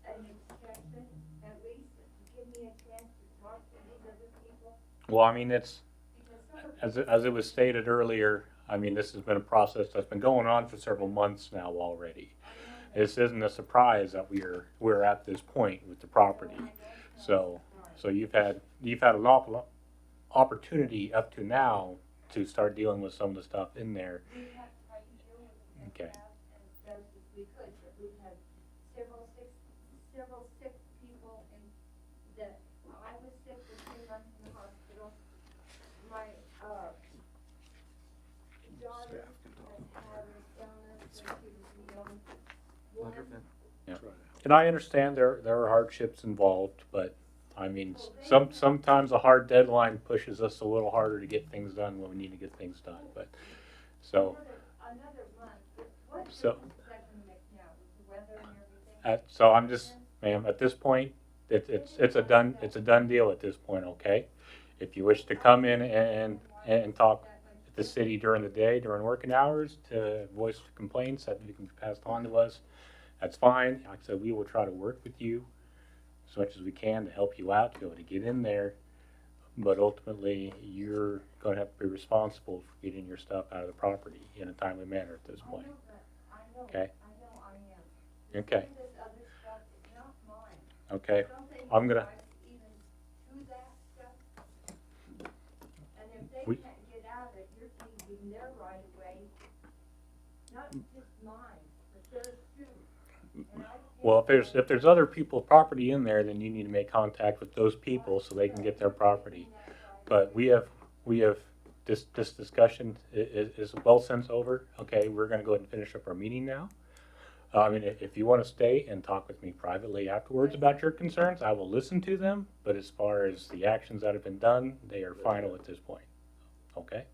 Speaker 5: an exception, at least give me a chance to talk to these other people?
Speaker 1: well, I mean, it's,
Speaker 5: Because some of
Speaker 1: as it was stated earlier, I mean, this has been a process that's been going on for several months now already. This isn't a surprise that we're at this point with the property. So you've had an awful opportunity up to now to start dealing with some of the stuff in there.
Speaker 5: we have tried to deal with it in the
Speaker 1: Okay.
Speaker 5: past as best as we could, but we've had several sick people in that, I was sick for 3 months in the hospital. My, daughter has had an illness when she was a young woman.
Speaker 1: Yeah. And I understand there are hardships involved, but I mean, sometimes a hard deadline pushes us a little harder to get things done when we need to get things done, but, so.
Speaker 5: Another month, what
Speaker 1: So-
Speaker 5: difference is that gonna make now with the weather and everything?
Speaker 1: So I'm just, ma'am, at this point, it's a done deal at this point, okay? If you wish to come in and talk at the city during the day, during working hours, to voice complaints that you can be passed on to us, that's fine. Like I said, we will try to work with you as much as we can to help you out, to be able to get in there. But ultimately, you're gonna have to be responsible for getting your stuff out of the property in a timely manner at this point.
Speaker 5: I know,
Speaker 1: Okay.
Speaker 5: I know I am.
Speaker 1: Okay,
Speaker 5: This other stuff is not mine.
Speaker 1: okay.
Speaker 5: Don't they
Speaker 1: I'm gonna-
Speaker 5: drive even to that stuff? And if they
Speaker 1: We-
Speaker 5: can't get out of it, you're taking their right away, not just mine, but theirs too. And I
Speaker 1: Well,
Speaker 5: can't-
Speaker 1: if there's other people's property in there, then you need to make contact with those people so they can get their property. But we have, this discussion is well since over. Okay, we're gonna go ahead and finish up our meeting now. I mean, if you wanna stay and talk with me privately afterwards about your concerns, I will listen to them. But as far as the actions that have been done, they are final at this point. Okay?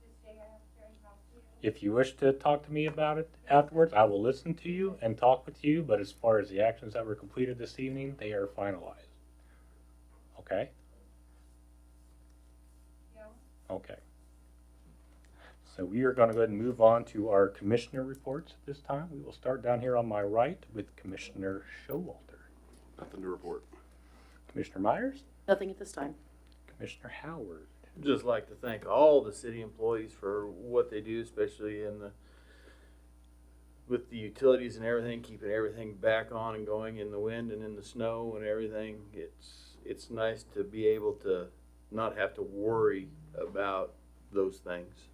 Speaker 5: Just stay after and talk to you.
Speaker 1: If you wish to talk to me about it afterwards, I will listen to you and talk with you, but as far as the actions that were completed this evening, they are finalized. Okay?
Speaker 5: Yeah.
Speaker 1: Okay. So we are gonna go ahead and move on to our commissioner reports at this time. We will start down here on my right with Commissioner Showalter.
Speaker 9: Nothing to report.
Speaker 1: Commissioner Myers,
Speaker 8: Nothing at this time.
Speaker 1: Commissioner Howard.
Speaker 11: Just like to thank all the city employees for what they do, especially with the utilities and everything, keeping everything back on and going in the wind and in the snow and everything. It's nice to be able to not have to worry about those things.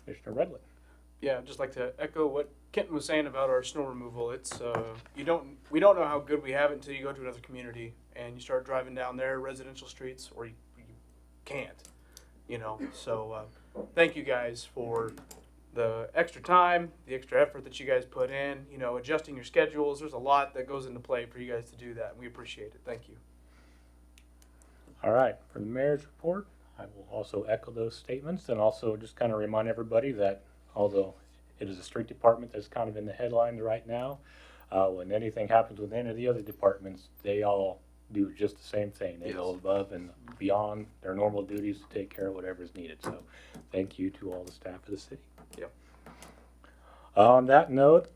Speaker 1: Commissioner Redlin.
Speaker 2: Yeah, I'd just like to echo what Kenton was saying about our snow removal. It's we don't know how good we have it until you go to another community and you start driving down their residential streets, or you can't, you know. So thank you guys for the extra time, the extra effort that you guys put in. You know, adjusting your schedules. There's a lot that goes into play for you guys to do that, and we appreciate it. Thank you.
Speaker 1: All right, for the mayor's report, I will also echo those statements and also just kind of remind everybody that although it is a street department that's kind of in the headlines right now, when anything happens with any of the other departments, they all do just the same thing. They go
Speaker 2: Yes.
Speaker 1: above and beyond their normal duties to take care of whatever is needed. So thank you to all the staff of the city.
Speaker 2: Yep.
Speaker 1: On that note,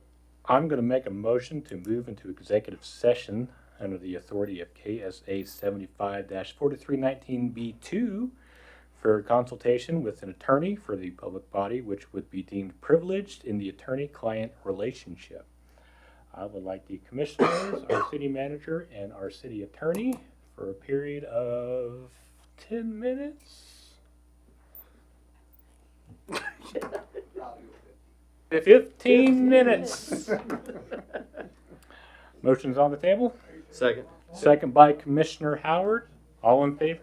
Speaker 1: I'm going to make a motion to move into executive session under the authority of KSA 75-4319B2 for consultation with an attorney for the public body, which would be deemed privileged in the attorney-client relationship. I would like the commissioners, our city manager, and our city attorney for a period of 10 minutes. 15 minutes. Motion's on the table.
Speaker 11: Second.
Speaker 1: Second by Commissioner Howard. All in favor?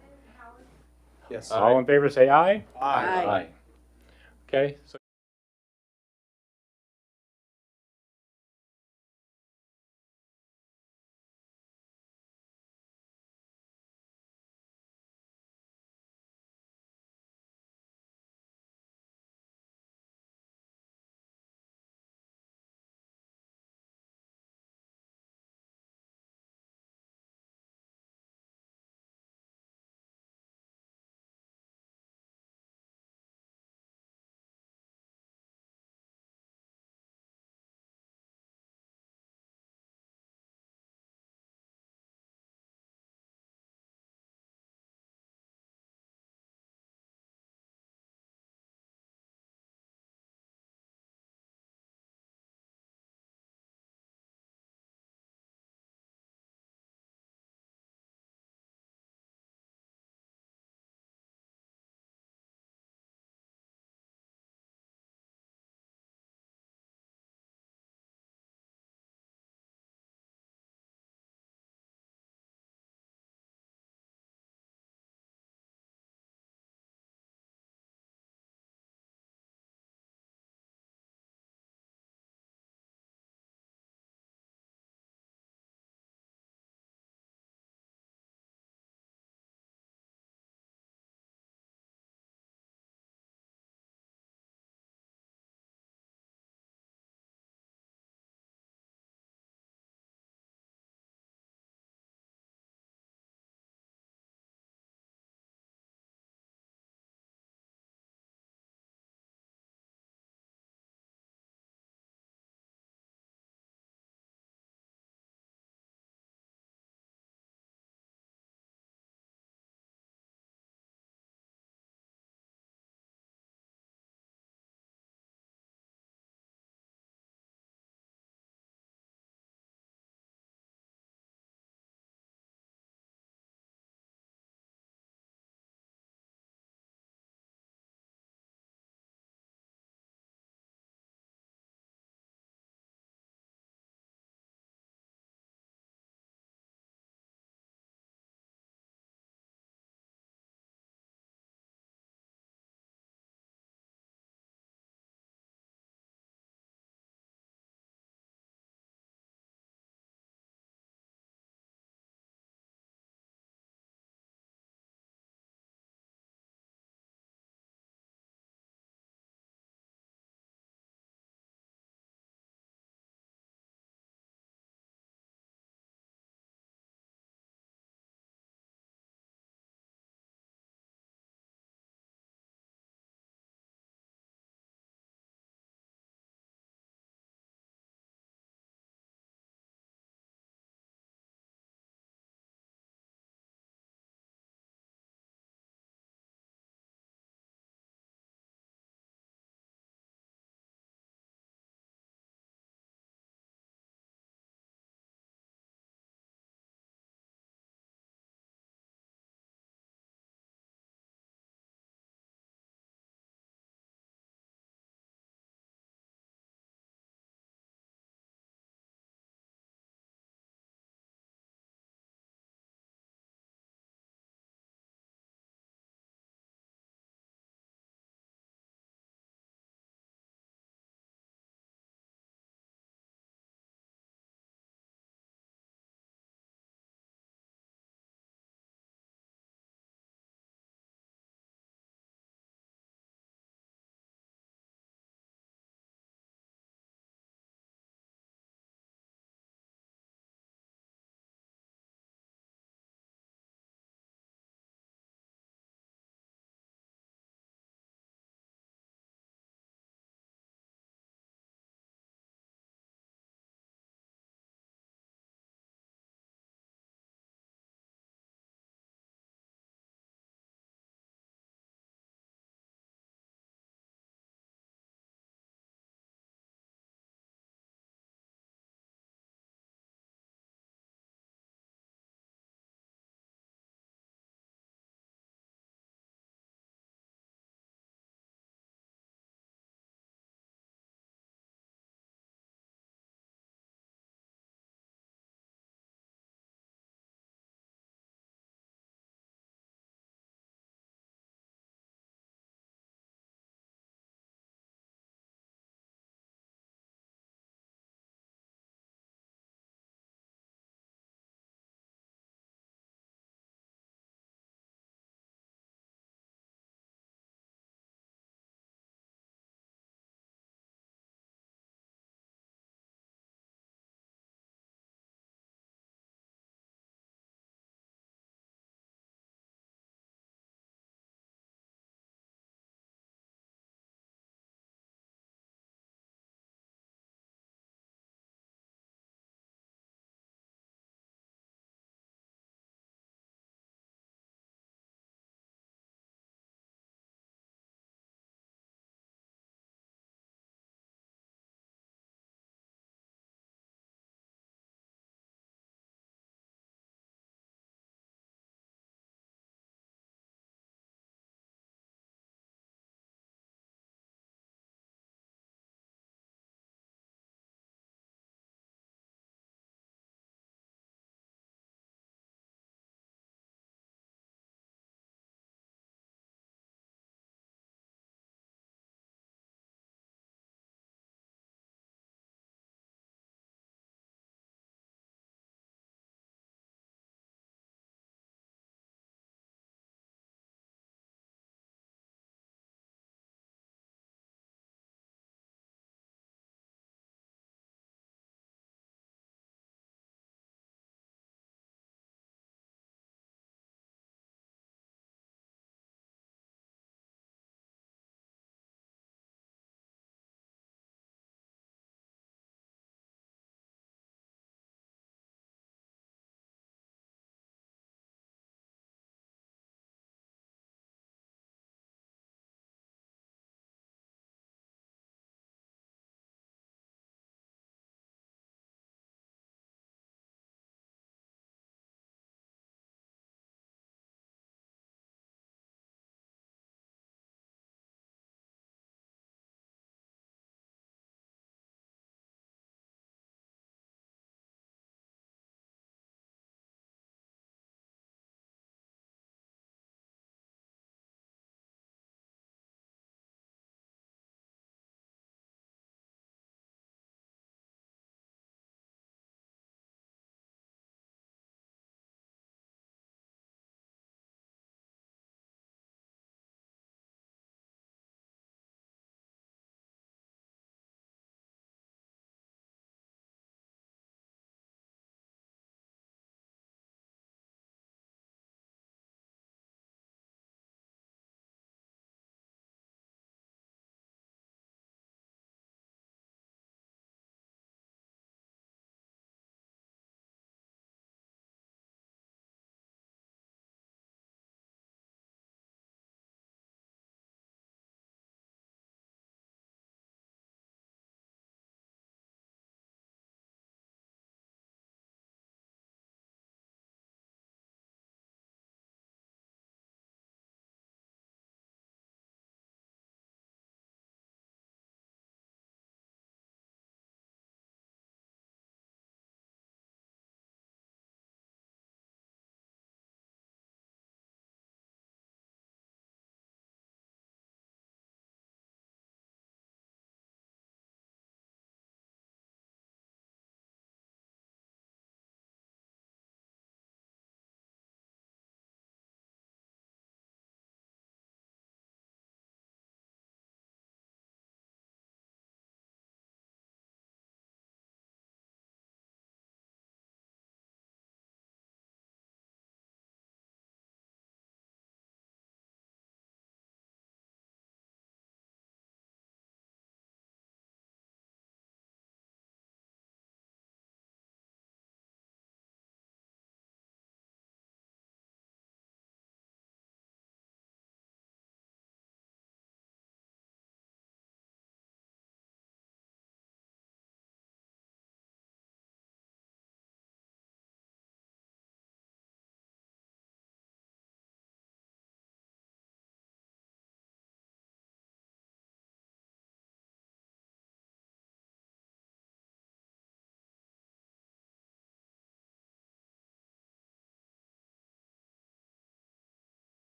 Speaker 2: Yes.
Speaker 1: All in favor say aye.
Speaker 2: Aye.
Speaker 1: Okay. So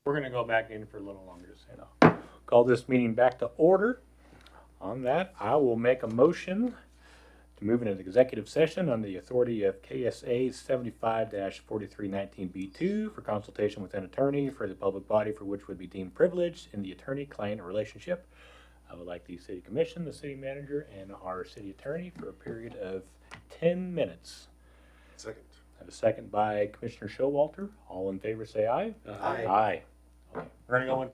Speaker 1: We're gonna go back in for a little longer, so call this meeting back to order. On that, I will make a motion to move into executive session on the authority of KSA 75-4319B2 for consultation with an attorney for the public body for which would be deemed privileged in the attorney-client relationship. I would like the city commission, the city manager, and our city attorney for a period of 10 minutes.
Speaker 9: Second.
Speaker 1: I have a second by Commissioner Showalter. All in favor say aye.
Speaker 9: Aye.
Speaker 1: Aye. Okay. We're gonna go in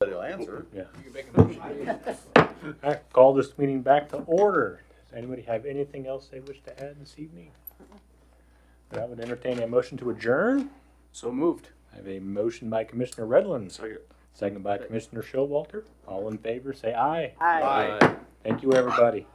Speaker 11: They'll answer.
Speaker 1: Yeah.
Speaker 2: You can make a motion.
Speaker 1: All right, call this meeting back to order. Does anybody have anything else they wish to add this evening? I would entertain a motion to adjourn.
Speaker 2: So moved.
Speaker 1: I have a motion by Commissioner Redlands,
Speaker 9: Second.
Speaker 1: second by Commissioner Showalter. All in favor, say aye.
Speaker 8: Aye.
Speaker 11: Aye.
Speaker 1: Thank you, everybody.